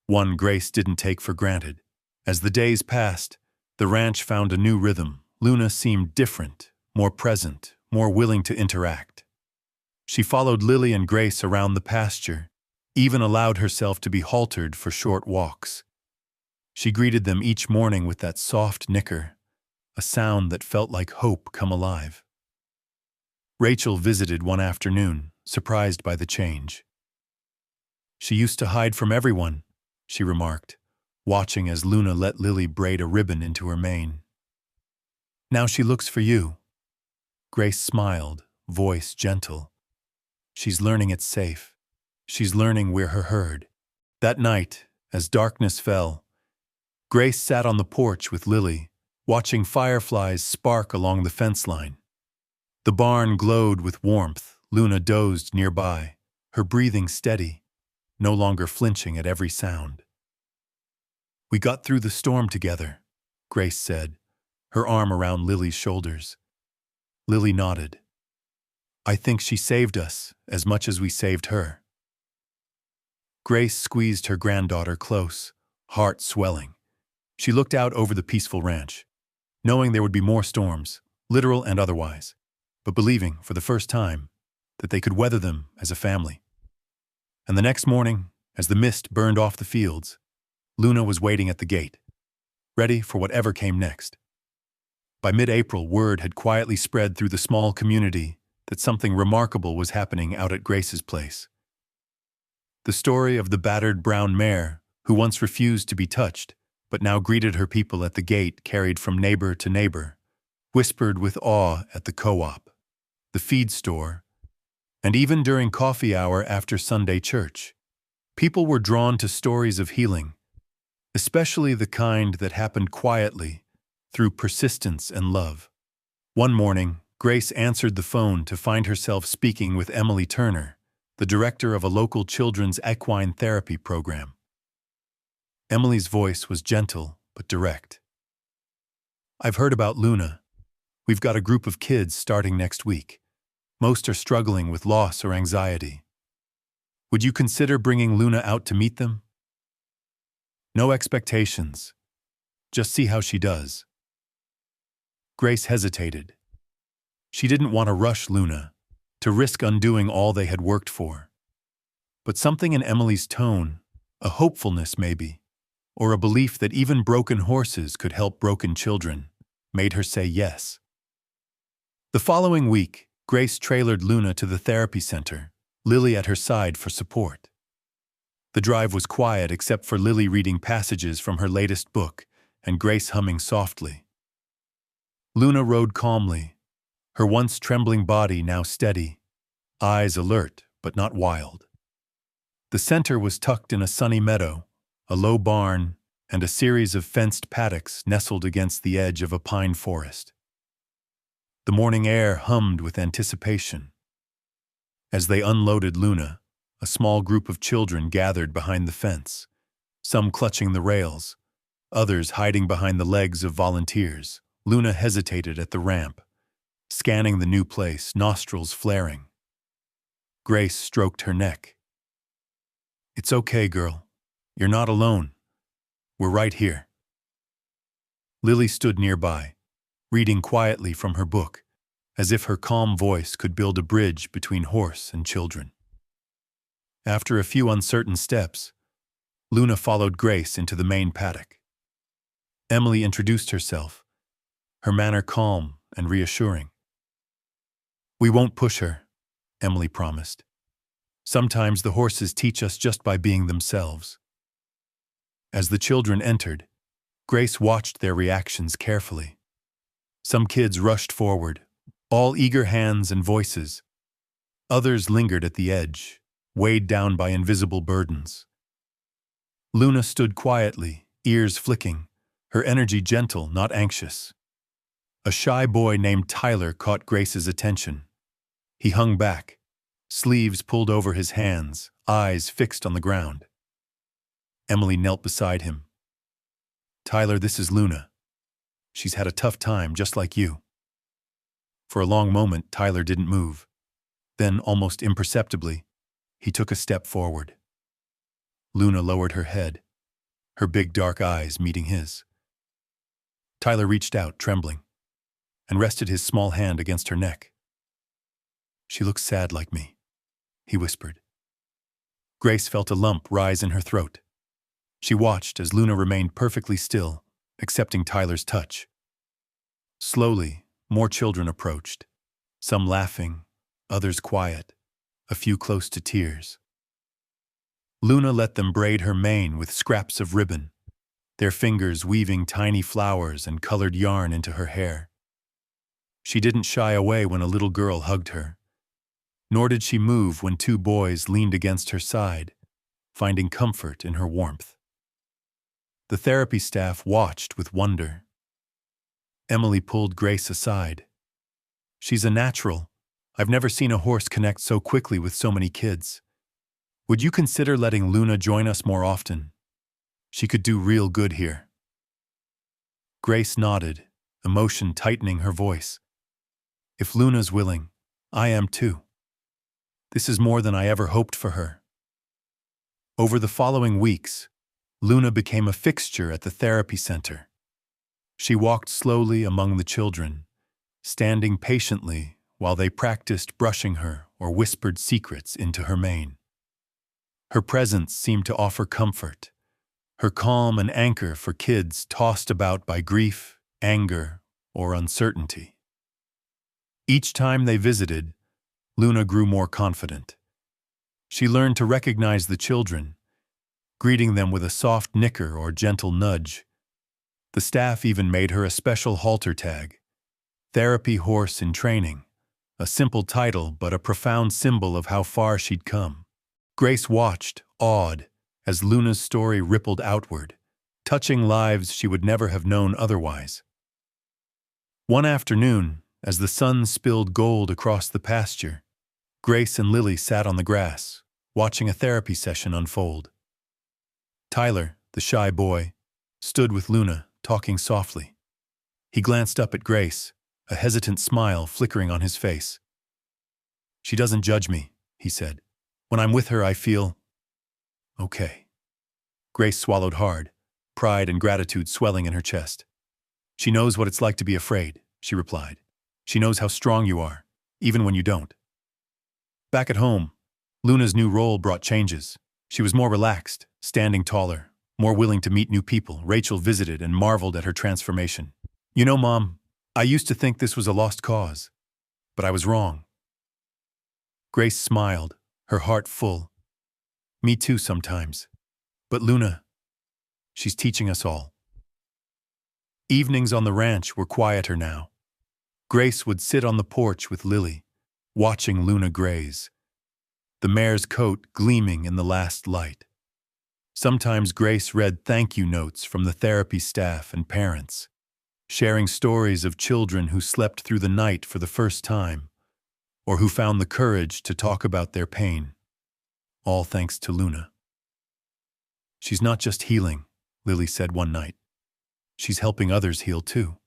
one Grace didn't take for granted. As the days passed, the ranch found a new rhythm. Luna seemed different, more present, more willing to interact. She followed Lily and Grace around the pasture, even allowed herself to be haltered for short walks. She greeted them each morning with that soft nicker, a sound that felt like hope come alive. Rachel visited one afternoon, surprised by the change. She used to hide from everyone, she remarked, watching as Luna let Lily braid a ribbon into her mane. Now she looks for you. Grace smiled, voice gentle. She's learning it's safe. She's learning we're her herd. That night, as darkness fell, Grace sat on the porch with Lily, watching fireflies spark along the fence line. The barn glowed with warmth. Luna dozed nearby, her breathing steady, no longer flinching at every sound. We got through the storm together, Grace said, her arm around Lily's shoulders. Lily nodded. I think she saved us as much as we saved her. Grace squeezed her granddaughter close, heart swelling. She looked out over the peaceful ranch, knowing there would be more storms, literal and otherwise, but believing, for the first time, that they could weather them as a family. And the next morning, as the mist burned off the fields, Luna was waiting at the gate, ready for whatever came next. By mid-April, word had quietly spread through the small community that something remarkable was happening out at Grace's place. The story of the battered brown mare, who once refused to be touched, but now greeted her people at the gate, carried from neighbor to neighbor, whispered with awe at the co-op, the feed store, and even during coffee hour after Sunday church. People were drawn to stories of healing, especially the kind that happened quietly, through persistence and love. One morning, Grace answered the phone to find herself speaking with Emily Turner, the director of a local children's equine therapy program. Emily's voice was gentle but direct. I've heard about Luna. We've got a group of kids starting next week. Most are struggling with loss or anxiety. Would you consider bringing Luna out to meet them? No expectations. Just see how she does. Grace hesitated. She didn't want to rush Luna, to risk undoing all they had worked for. But something in Emily's tone, a hopefulness maybe, or a belief that even broken horses could help broken children, made her say yes. The following week, Grace trailered Luna to the therapy center, Lily at her side for support. The drive was quiet except for Lily reading passages from her latest book and Grace humming softly. Luna rode calmly, her once trembling body now steady, eyes alert but not wild. The center was tucked in a sunny meadow, a low barn, and a series of fenced paddocks nestled against the edge of a pine forest. The morning air hummed with anticipation. As they unloaded Luna, a small group of children gathered behind the fence, some clutching the rails, others hiding behind the legs of volunteers. Luna hesitated at the ramp, scanning the new place, nostrils flaring. Grace stroked her neck. "It's okay, girl. You're not alone. We're right here." Lily stood nearby, reading quietly from her book, as if her calm voice could build a bridge between horse and children. After a few uncertain steps, Luna followed Grace into the main paddock. Emily introduced herself, her manner calm and reassuring. "We won't push her," Emily promised. "Sometimes the horses teach us just by being themselves." As the children entered, Grace watched their reactions carefully. Some kids rushed forward, all eager hands and voices. Others lingered at the edge, weighed down by invisible burdens. Luna stood quietly, ears flicking, her energy gentle, not anxious. A shy boy named Tyler caught Grace's attention. He hung back, sleeves pulled over his hands, eyes fixed on the ground. Emily knelt beside him. "Tyler, this is Luna. She's had a tough time, just like you." For a long moment, Tyler didn't move. Then, almost imperceptibly, he took a step forward. Luna lowered her head, her big dark eyes meeting his. Tyler reached out, trembling, and rested his small hand against her neck. "She looks sad like me," he whispered. Grace felt a lump rise in her throat. She watched as Luna remained perfectly still, accepting Tyler's touch. Slowly, more children approached, some laughing, others quiet, a few close to tears. Luna let them braid her mane with scraps of ribbon, their fingers weaving tiny flowers and colored yarn into her hair. She didn't shy away when a little girl hugged her, nor did she move when two boys leaned against her side, finding comfort in her warmth. The therapy staff watched with wonder. Emily pulled Grace aside. "She's a natural. I've never seen a horse connect so quickly with so many kids. Would you consider letting Luna join us more often? She could do real good here." Grace nodded, emotion tightening her voice. "If Luna's willing, I am too. This is more than I ever hoped for her." Over the following weeks, Luna became a fixture at the therapy center. She walked slowly among the children, standing patiently while they practiced brushing her or whispered secrets into her mane. Her presence seemed to offer comfort, her calm an anchor for kids tossed about by grief, anger, or uncertainty. Each time they visited, Luna grew more confident. She learned to recognize the children, greeting them with a soft nicker or gentle nudge. The staff even made her a special halter tag, Therapy Horse in Training, a simple title but a profound symbol of how far she'd come. Grace watched, awed, as Luna's story rippled outward, touching lives she would never have known otherwise. One afternoon, as the sun spilled gold across the pasture, Grace and Lily sat on the grass, watching a therapy session unfold. Tyler, the shy boy, stood with Luna, talking softly. He glanced up at Grace, a hesitant smile flickering on his face. "She doesn't judge me," he said. "When I'm with her, I feel okay." Grace swallowed hard, pride and gratitude swelling in her chest. "She knows what it's like to be afraid," she replied. "She knows how strong you are, even when you don't." Back at home, Luna's new role brought changes. She was more relaxed, standing taller, more willing to meet new people. Rachel visited and marveled at her transformation. "You know, Mom, I used to think this was a lost cause, but I was wrong." Grace smiled, her heart full. "Me too sometimes. But Luna, she's teaching us all." Evenings on the ranch were quieter now. Grace would sit on the porch with Lily, watching Luna graze, the mare's coat gleaming in the last light. Sometimes Grace read thank you notes from the therapy staff and parents, sharing stories of children who slept through the night for the first time, or who found the courage to talk about their pain, all thanks to Luna. "She's not just healing," Lily said one night. "She's helping others heal too."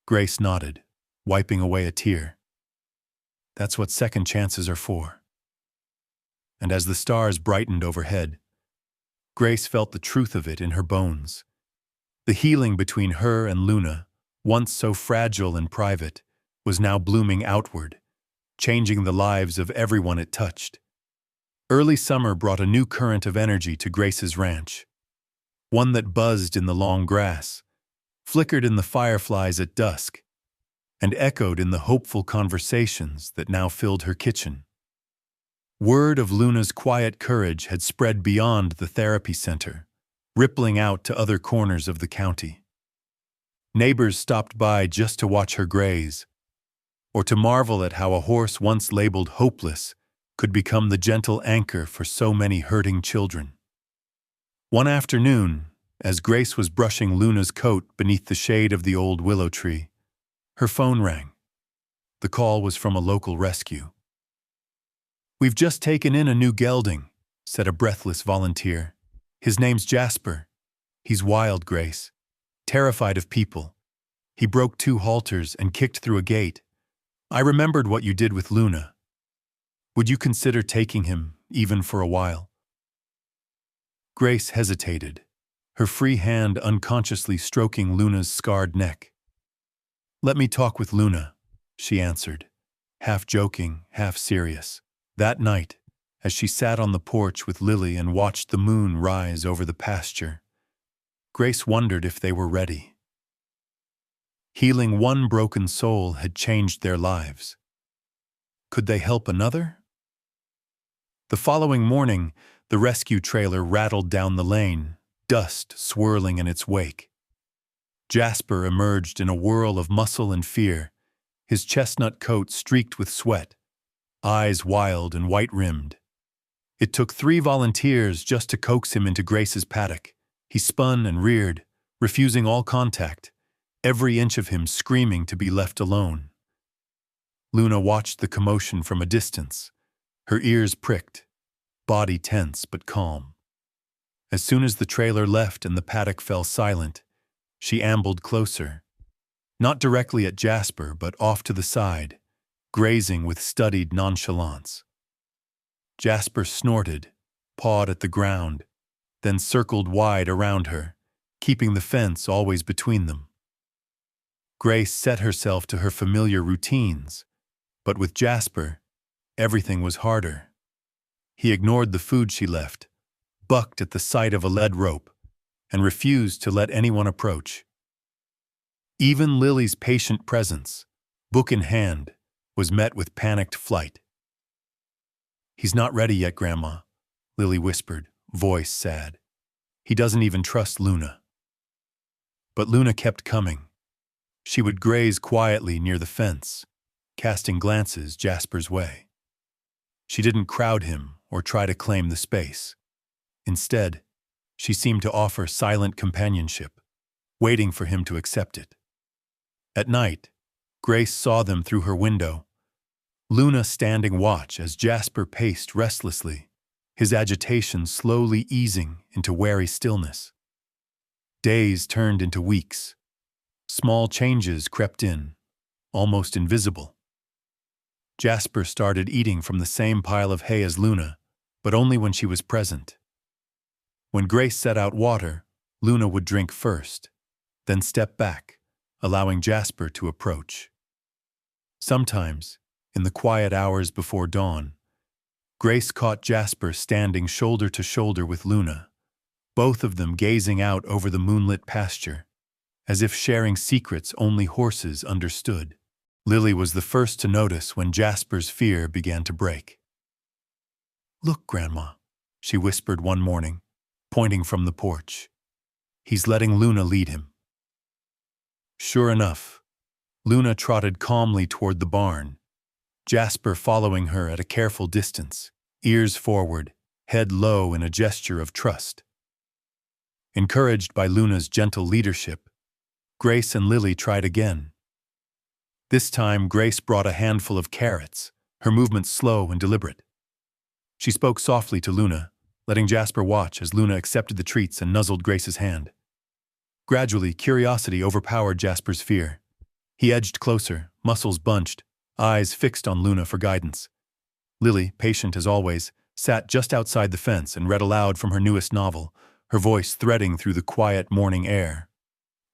Grace nodded, wiping away a tear. That's what second chances are for. And as the stars brightened overhead, Grace felt the truth of it in her bones. The healing between her and Luna, once so fragile and private, was now blooming outward, changing the lives of everyone it touched. Early summer brought a new current of energy to Grace's ranch, one that buzzed in the long grass, flickered in the fireflies at dusk, and echoed in the hopeful conversations that now filled her kitchen. Word of Luna's quiet courage had spread beyond the therapy center, rippling out to other corners of the county. Neighbors stopped by just to watch her graze, or to marvel at how a horse once labeled hopeless could become the gentle anchor for so many hurting children. One afternoon, as Grace was brushing Luna's coat beneath the shade of the old willow tree, her phone rang. The call was from a local rescue. "We've just taken in a new gelding," said a breathless volunteer. "His name's Jasper. He's wild, Grace. Terrified of people. He broke 2 halters and kicked through a gate. I remembered what you did with Luna. Would you consider taking him, even for a while?" Grace hesitated, her free hand unconsciously stroking Luna's scarred neck. "Let me talk with Luna," she answered, half joking, half serious. That night, as she sat on the porch with Lily and watched the moon rise over the pasture, Grace wondered if they were ready. Healing one broken soul had changed their lives. Could they help another? The following morning, the rescue trailer rattled down the lane, dust swirling in its wake. Jasper emerged in a whirl of muscle and fear, his chestnut coat streaked with sweat, eyes wild and white-rimmed. It took 3 volunteers just to coax him into Grace's paddock. He spun and reared, refusing all contact, every inch of him screaming to be left alone. Luna watched the commotion from a distance, her ears pricked, body tense but calm. As soon as the trailer left and the paddock fell silent, she ambled closer, not directly at Jasper but off to the side, grazing with studied nonchalance. Jasper snorted, pawed at the ground, then circled wide around her, keeping the fence always between them. Grace set herself to her familiar routines, but with Jasper, everything was harder. He ignored the food she left, bucked at the sight of a lead rope, and refused to let anyone approach. Even Lily's patient presence, book in hand, was met with panicked flight. "He's not ready yet, Grandma," Lily whispered, voice sad. "He doesn't even trust Luna." But Luna kept coming. She would graze quietly near the fence, casting glances Jasper's way. She didn't crowd him or try to claim the space. Instead, she seemed to offer silent companionship, waiting for him to accept it. At night, Grace saw them through her window, Luna standing watch as Jasper paced restlessly, his agitation slowly easing into wary stillness. Days turned into weeks. Small changes crept in, almost invisible. Jasper started eating from the same pile of hay as Luna, but only when she was present. When Grace set out water, Luna would drink first, then step back, allowing Jasper to approach. Sometimes, in the quiet hours before dawn, Grace caught Jasper standing shoulder to shoulder with Luna, both of them gazing out over the moonlit pasture, as if sharing secrets only horses understood. Lily was the first to notice when Jasper's fear began to break. "Look, Grandma," she whispered one morning, pointing from the porch. "He's letting Luna lead him." Sure enough, Luna trotted calmly toward the barn, Jasper following her at a careful distance, ears forward, head low in a gesture of trust. Encouraged by Luna's gentle leadership, Grace and Lily tried again. This time, Grace brought a handful of carrots, her movements slow and deliberate. She spoke softly to Luna, letting Jasper watch as Luna accepted the treats and nuzzled Grace's hand. Gradually, curiosity overpowered Jasper's fear. He edged closer, muscles bunched, eyes fixed on Luna for guidance. Lily, patient as always, sat just outside the fence and read aloud from her newest novel, her voice threading through the quiet morning air.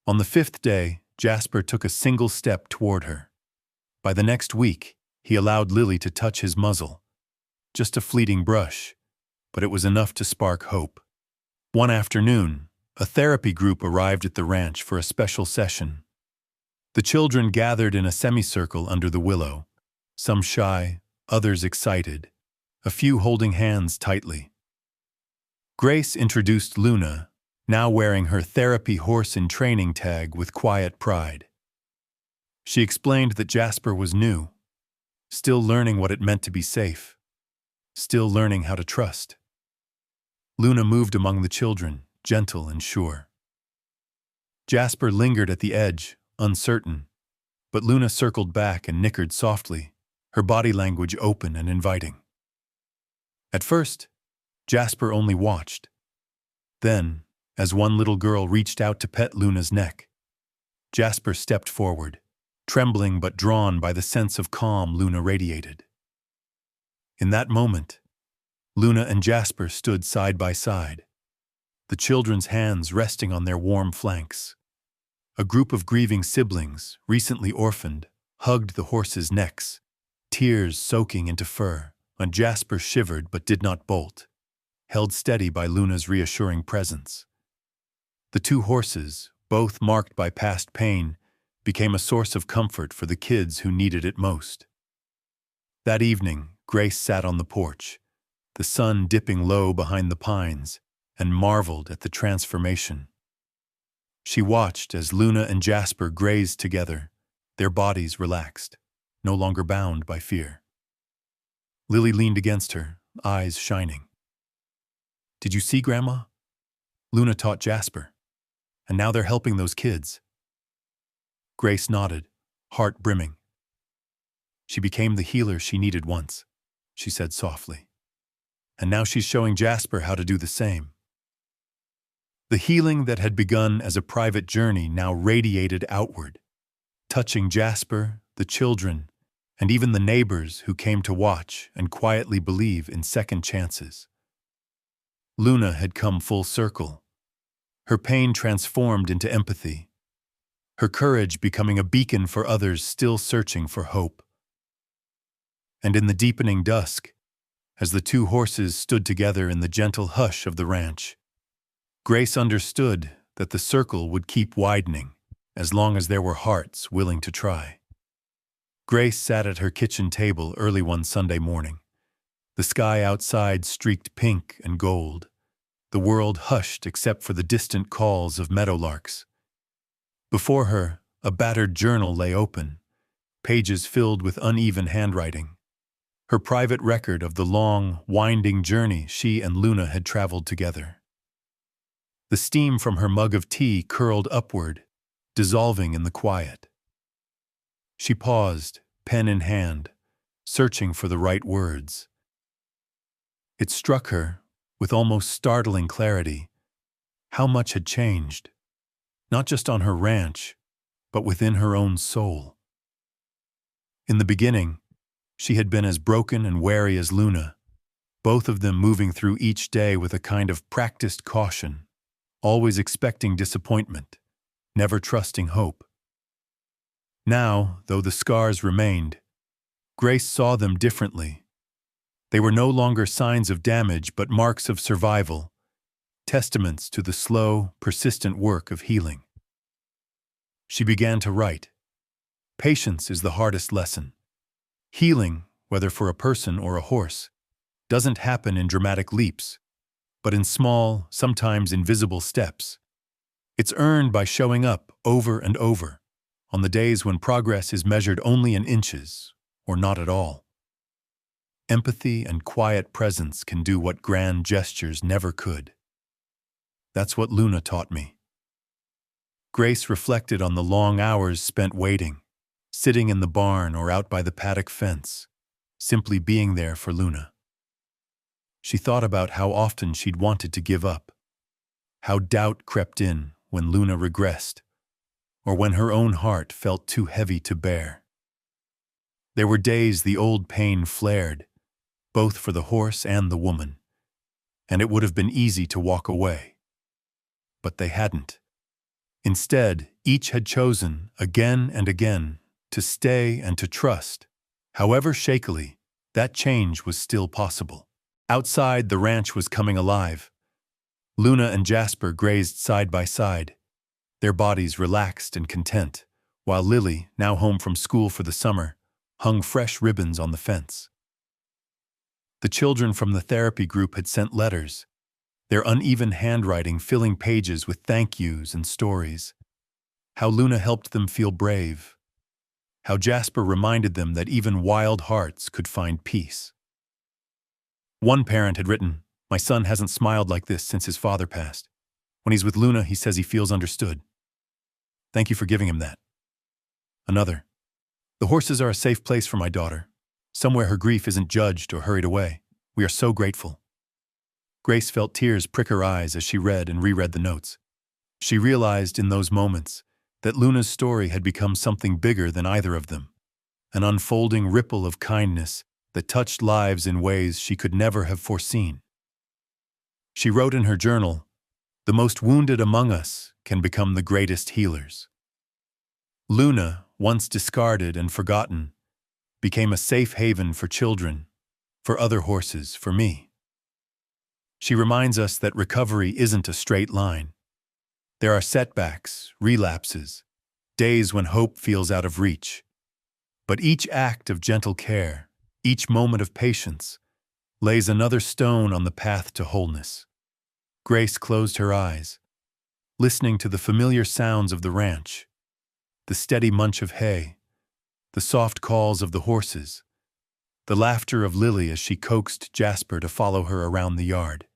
On the 5th day, Jasper took a single step toward her. By the next week, he allowed Lily to touch his muzzle. Just a fleeting brush, but it was enough to spark hope. One afternoon, a therapy group arrived at the ranch for a special session. The children gathered in a semicircle under the willow, some shy, others excited, a few holding hands tightly. Grace introduced Luna, now wearing her therapy horse in training tag with quiet pride. She explained that Jasper was new, still learning what it meant to be safe, still learning how to trust. Luna moved among the children, gentle and sure. Jasper lingered at the edge, uncertain, but Luna circled back and nickered softly, her body language open and inviting. At first, Jasper only watched. Then, as one little girl reached out to pet Luna's neck, Jasper stepped forward, trembling but drawn by the sense of calm Luna radiated. In that moment, Luna and Jasper stood side by side, the children's hands resting on their warm flanks. A group of grieving siblings, recently orphaned, hugged the horses' necks, tears soaking into fur, and Jasper shivered but did not bolt, held steady by Luna's reassuring presence. The two horses, both marked by past pain, became a source of comfort for the kids who needed it most. That evening, Grace sat on the porch, the sun dipping low behind the pines, and marveled at the transformation. She watched as Luna and Jasper grazed together, their bodies relaxed, no longer bound by fear. Lily leaned against her, eyes shining. "Did you see, Grandma? Luna taught Jasper, and now they're helping those kids." Grace nodded, heart brimming. "She became the healer she needed once," she said softly. "And now she's showing Jasper how to do the same." The healing that had begun as a private journey now radiated outward, touching Jasper, the children, and even the neighbors who came to watch and quietly believe in second chances. Luna had come full circle, her pain transformed into empathy, her courage becoming a beacon for others still searching for hope. And in the deepening dusk, as the two horses stood together in the gentle hush of the ranch, Grace understood that the circle would keep widening as long as there were hearts willing to try. Grace sat at her kitchen table early one Sunday morning. The sky outside streaked pink and gold, the world hushed except for the distant calls of meadowlarks. Before her, a battered journal lay open, pages filled with uneven handwriting, her private record of the long, winding journey she and Luna had traveled together. The steam from her mug of tea curled upward, dissolving in the quiet. She paused, pen in hand, searching for the right words. It struck her, with almost startling clarity, how much had changed, not just on her ranch, but within her own soul. In the beginning, she had been as broken and wary as Luna, both of them moving through each day with a kind of practiced caution, always expecting disappointment, never trusting hope. Now, though the scars remained, Grace saw them differently. They were no longer signs of damage but marks of survival, testaments to the slow, persistent work of healing. She began to write. Patience is the hardest lesson. Healing, whether for a person or a horse, doesn't happen in dramatic leaps, but in small, sometimes invisible steps. It's earned by showing up over and over, on the days when progress is measured only in inches, or not at all. Empathy and quiet presence can do what grand gestures never could. That's what Luna taught me. Grace reflected on the long hours spent waiting, sitting in the barn or out by the paddock fence, simply being there for Luna. She thought about how often she'd wanted to give up, how doubt crept in when Luna regressed, or when her own heart felt too heavy to bear. There were days the old pain flared, both for the horse and the woman, and it would have been easy to walk away. But they hadn't. Instead, each had chosen, again and again, to stay and to trust. However shakily, that change was still possible. Outside, the ranch was coming alive. Luna and Jasper grazed side by side, their bodies relaxed and content, while Lily, now home from school for the summer, hung fresh ribbons on the fence. The children from the therapy group had sent letters, their uneven handwriting filling pages with thank yous and stories. How Luna helped them feel brave. How Jasper reminded them that even wild hearts could find peace. One parent had written, "My son hasn't smiled like this since his father passed. When he's with Luna, he says he feels understood. Thank you for giving him that." Another, "The horses are a safe place for my daughter, somewhere her grief isn't judged or hurried away. We are so grateful." Grace felt tears prick her eyes as she read and reread the notes. She realized in those moments that Luna's story had become something bigger than either of them, an unfolding ripple of kindness that touched lives in ways she could never have foreseen. She wrote in her journal, "The most wounded among us can become the greatest healers." Luna, once discarded and forgotten, became a safe haven for children, for other horses, for me. She reminds us that recovery isn't a straight line. There are setbacks, relapses, days when hope feels out of reach. But each act of gentle care, each moment of patience, lays another stone on the path to wholeness. Grace closed her eyes, listening to the familiar sounds of the ranch, the steady munch of hay, the soft calls of the horses, the laughter of Lily as she coaxed Jasper to follow her around the yard.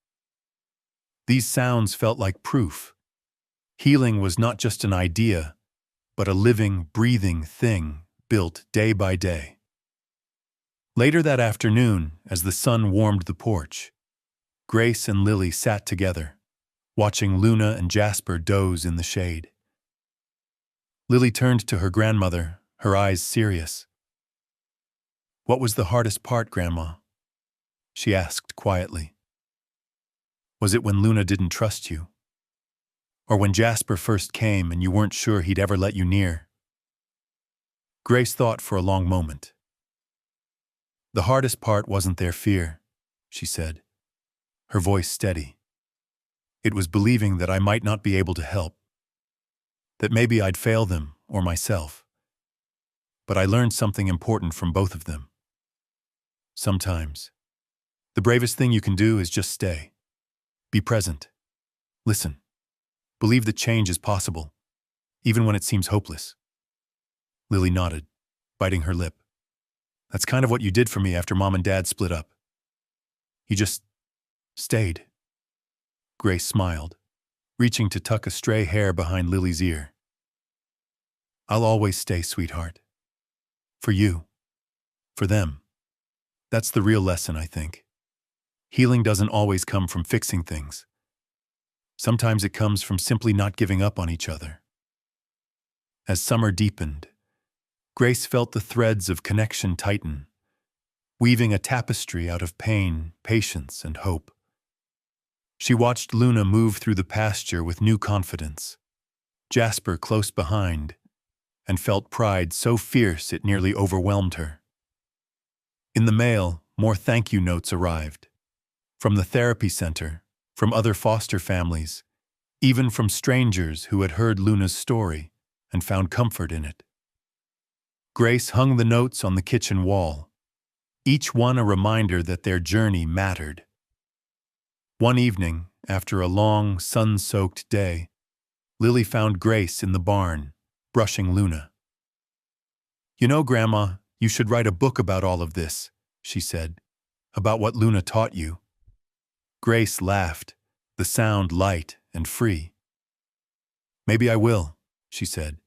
These sounds felt like proof. Healing was not just an idea, but a living, breathing thing built day by day. Later that afternoon, as the sun warmed the porch, Grace and Lily sat together, watching Luna and Jasper doze in the shade. Lily turned to her grandmother, her eyes serious. "What was the hardest part, Grandma?" she asked quietly. "Was it when Luna didn't trust you? Or when Jasper first came and you weren't sure he'd ever let you near?" Grace thought for a long moment. "The hardest part wasn't their fear," she said, her voice steady. "It was believing that I might not be able to help, that maybe I'd fail them or myself. But I learned something important from both of them. Sometimes, the bravest thing you can do is just stay. Be present. Listen. Believe that change is possible, even when it seems hopeless." Lily nodded, biting her lip. "That's kind of what you did for me after Mom and Dad split up. You just stayed." Grace smiled, reaching to tuck a stray hair behind Lily's ear. "I'll always stay, sweetheart. For you. For them. That's the real lesson, I think. Healing doesn't always come from fixing things. Sometimes it comes from simply not giving up on each other." As summer deepened, Grace felt the threads of connection tighten, weaving a tapestry out of pain, patience, and hope. She watched Luna move through the pasture with new confidence, Jasper close behind, and felt pride so fierce it nearly overwhelmed her. In the mail, more thank you notes arrived. From the therapy center, from other foster families, even from strangers who had heard Luna's story and found comfort in it. Grace hung the notes on the kitchen wall, each one a reminder that their journey mattered. One evening, after a long, sun-soaked day, Lily found Grace in the barn, brushing Luna. "You know, Grandma, you should write a book about all of this," she said. about what Luna taught you?" Grace laughed, the sound light and free. "Maybe I will," she said,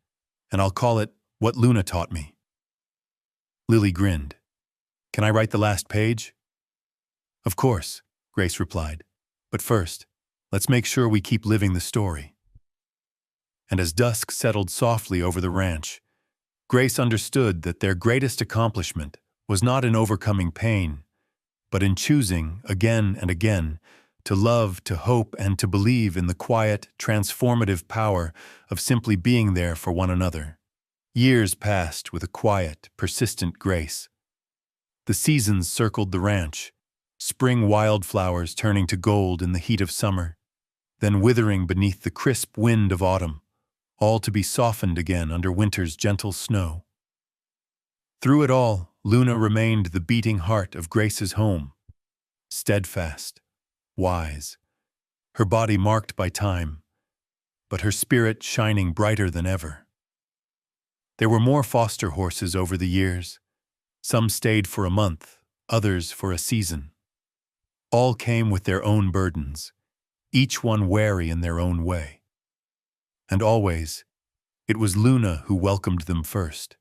"and I'll call it What Luna Taught Me." Lily grinned. "Can I write the last page?" "Of course," Grace replied. "But first, let's make sure we keep living the story." And as dusk settled softly over the ranch, Grace understood that their greatest accomplishment was not in overcoming pain, but in choosing, again and again, to love, to hope, and to believe in the quiet, transformative power of simply being there for one another. Years passed with a quiet, persistent grace. The seasons circled the ranch, spring wildflowers turning to gold in the heat of summer, then withering beneath the crisp wind of autumn, all to be softened again under winter's gentle snow. Through it all, Luna remained the beating heart of Grace's home, steadfast, wise, her body marked by time, but her spirit shining brighter than ever. There were more foster horses over the years. Some stayed for a month, others for a season. All came with their own burdens, each one wary in their own way. And always, it was Luna who welcomed them first,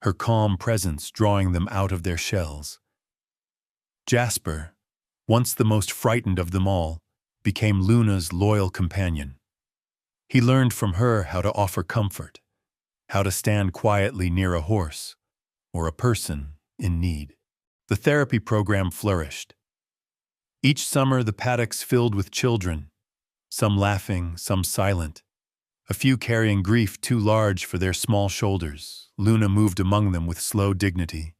her calm presence drawing them out of their shells. Jasper, once the most frightened of them all, became Luna's loyal companion. He learned from her how to offer comfort, how to stand quietly near a horse or a person in need. The therapy program flourished. Each summer the paddocks filled with children, some laughing, some silent, a few carrying grief too large for their small shoulders. Luna moved among them with slow dignity,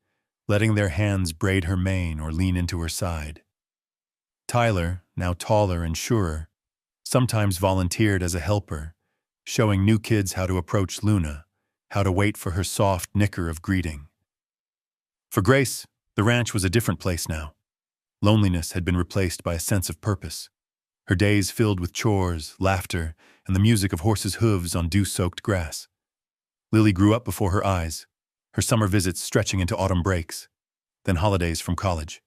letting their hands braid her mane or lean into her side. Tyler, now taller and surer, sometimes volunteered as a helper, showing new kids how to approach Luna, how to wait for her soft nicker of greeting. For Grace, the ranch was a different place now. Loneliness had been replaced by a sense of purpose. Her days filled with chores, laughter, and the music of horses' hooves on dew-soaked grass. Lily grew up before her eyes, her summer visits stretching into autumn breaks, then holidays from college.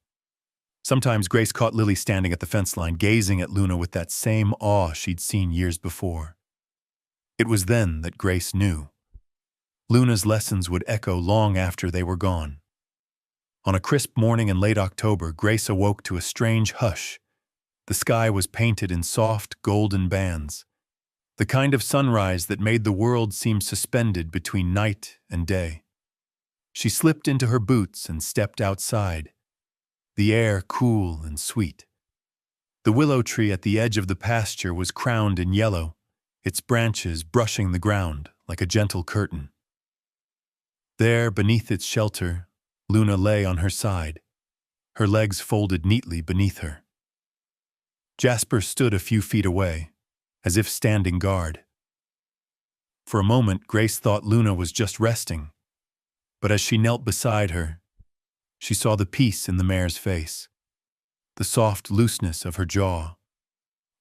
Sometimes Grace caught Lily standing at the fence line, gazing at Luna with that same awe she'd seen years before. It was then that Grace knew. Luna's lessons would echo long after they were gone. On a crisp morning in late October, Grace awoke to a strange hush. The sky was painted in soft, golden bands, the kind of sunrise that made the world seem suspended between night and day. She slipped into her boots and stepped outside, the air cool and sweet. The willow tree at the edge of the pasture was crowned in yellow, its branches brushing the ground like a gentle curtain. There, beneath its shelter, Luna lay on her side, her legs folded neatly beneath her. Jasper stood a few feet away, as if standing guard. For a moment, Grace thought Luna was just resting, but as she knelt beside her, she saw the peace in the mare's face, the soft looseness of her jaw,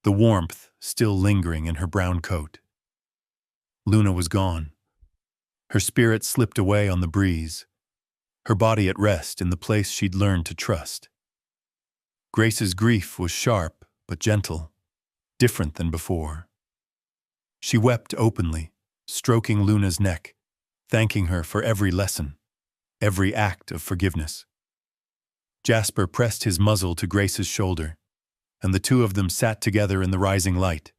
the warmth still lingering in her brown coat. Luna was gone. Her spirit slipped away on the breeze, her body at rest in the place she'd learned to trust. Grace's grief was sharp but gentle, different than before. She wept openly, stroking Luna's neck, thanking her for every lesson, every act of forgiveness. Jasper pressed his muzzle to Grace's shoulder, and the two of them sat together in the rising light,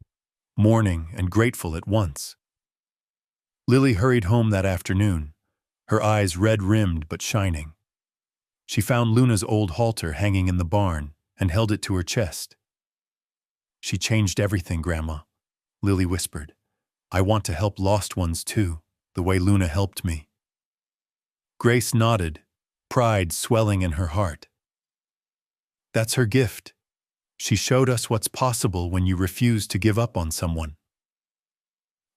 mourning and grateful at once. Lily hurried home that afternoon, her eyes red-rimmed but shining. She found Luna's old halter hanging in the barn and held it to her chest. "She changed everything, Grandma," Lily whispered. "I want to help lost ones too, the way Luna helped me." Grace nodded, pride swelling in her heart. "That's her gift. She showed us what's possible when you refuse to give up on someone."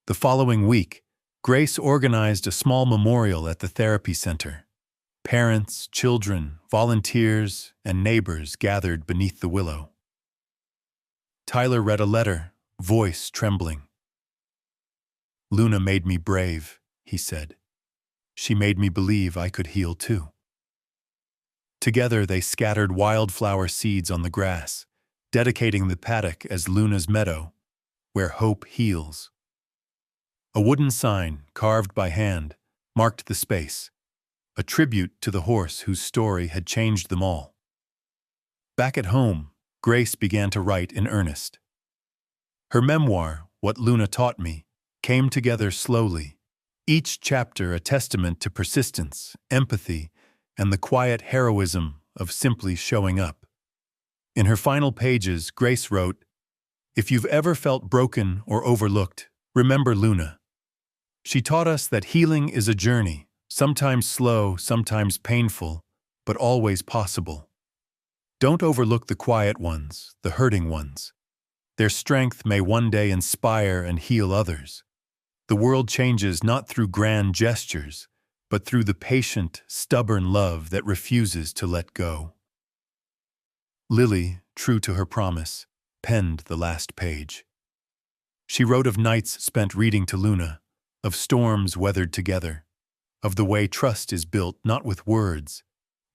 The following week, Grace organized a small memorial at the therapy center. Parents, children, volunteers, and neighbors gathered beneath the willow. Tyler read a letter, voice trembling. "Luna made me brave," he said. "She made me believe I could heal too." Together they scattered wildflower seeds on the grass, dedicating the paddock as Luna's meadow, where hope heals. A wooden sign, carved by hand, marked the space, a tribute to the horse whose story had changed them all. Back at home, Grace began to write in earnest. Her memoir, What Luna Taught Me, came together slowly, each chapter a testament to persistence, empathy, and the quiet heroism of simply showing up. In her final pages, Grace wrote, "If you've ever felt broken or overlooked, remember Luna. She taught us that healing is a journey, sometimes slow, sometimes painful, but always possible. Don't overlook the quiet ones, the hurting ones. Their strength may one day inspire and heal others. The world changes not through grand gestures, but through the patient, stubborn love that refuses to let go." Lily, true to her promise, penned the last page. She wrote of nights spent reading to Luna, of storms weathered together, of the way trust is built not with words,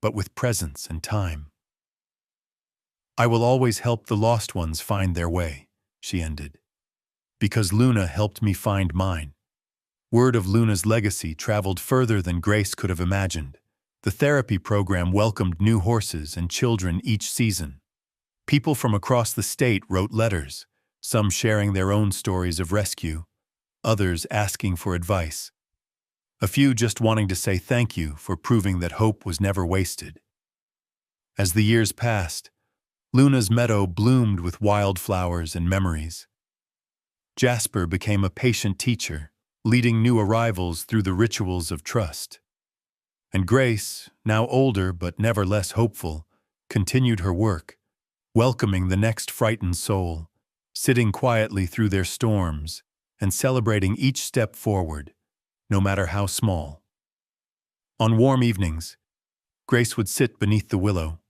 but with presence and time. "I will always help the lost ones find their way," she ended, "because Luna helped me find mine." Word of Luna's legacy traveled further than Grace could have imagined. The therapy program welcomed new horses and children each season. People from across the state wrote letters, some sharing their own stories of rescue, others asking for advice. A few just wanting to say thank you for proving that hope was never wasted. As the years passed, Luna's meadow bloomed with wildflowers and memories. Jasper became a patient teacher, leading new arrivals through the rituals of trust. And Grace, now older but never less hopeful, continued her work, welcoming the next frightened soul, sitting quietly through their storms, and celebrating each step forward, no matter how small. On warm evenings, Grace would sit beneath the willow,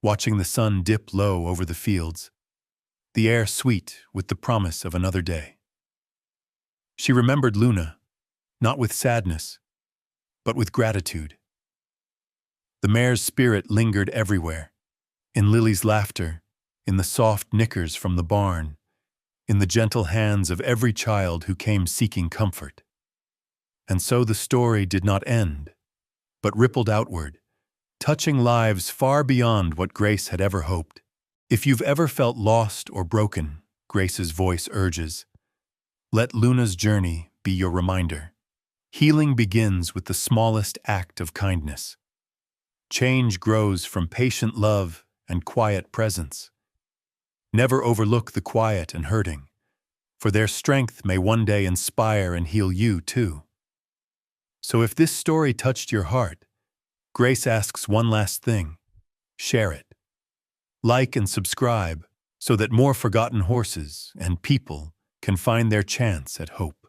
watching the sun dip low over the fields, the air sweet with the promise of another day. She remembered Luna, not with sadness, but with gratitude. The mare's spirit lingered everywhere, in Lily's laughter, in the soft knickers from the barn, in the gentle hands of every child who came seeking comfort. And so the story did not end, but rippled outward, touching lives far beyond what Grace had ever hoped. If you've ever felt lost or broken, Grace's voice urges, let Luna's journey be your reminder. Healing begins with the smallest act of kindness. Change grows from patient love and quiet presence. Never overlook the quiet and hurting, for their strength may one day inspire and heal you too. So if this story touched your heart, Grace asks one last thing: share it. Like and subscribe so that more forgotten horses and people can find their chance at hope.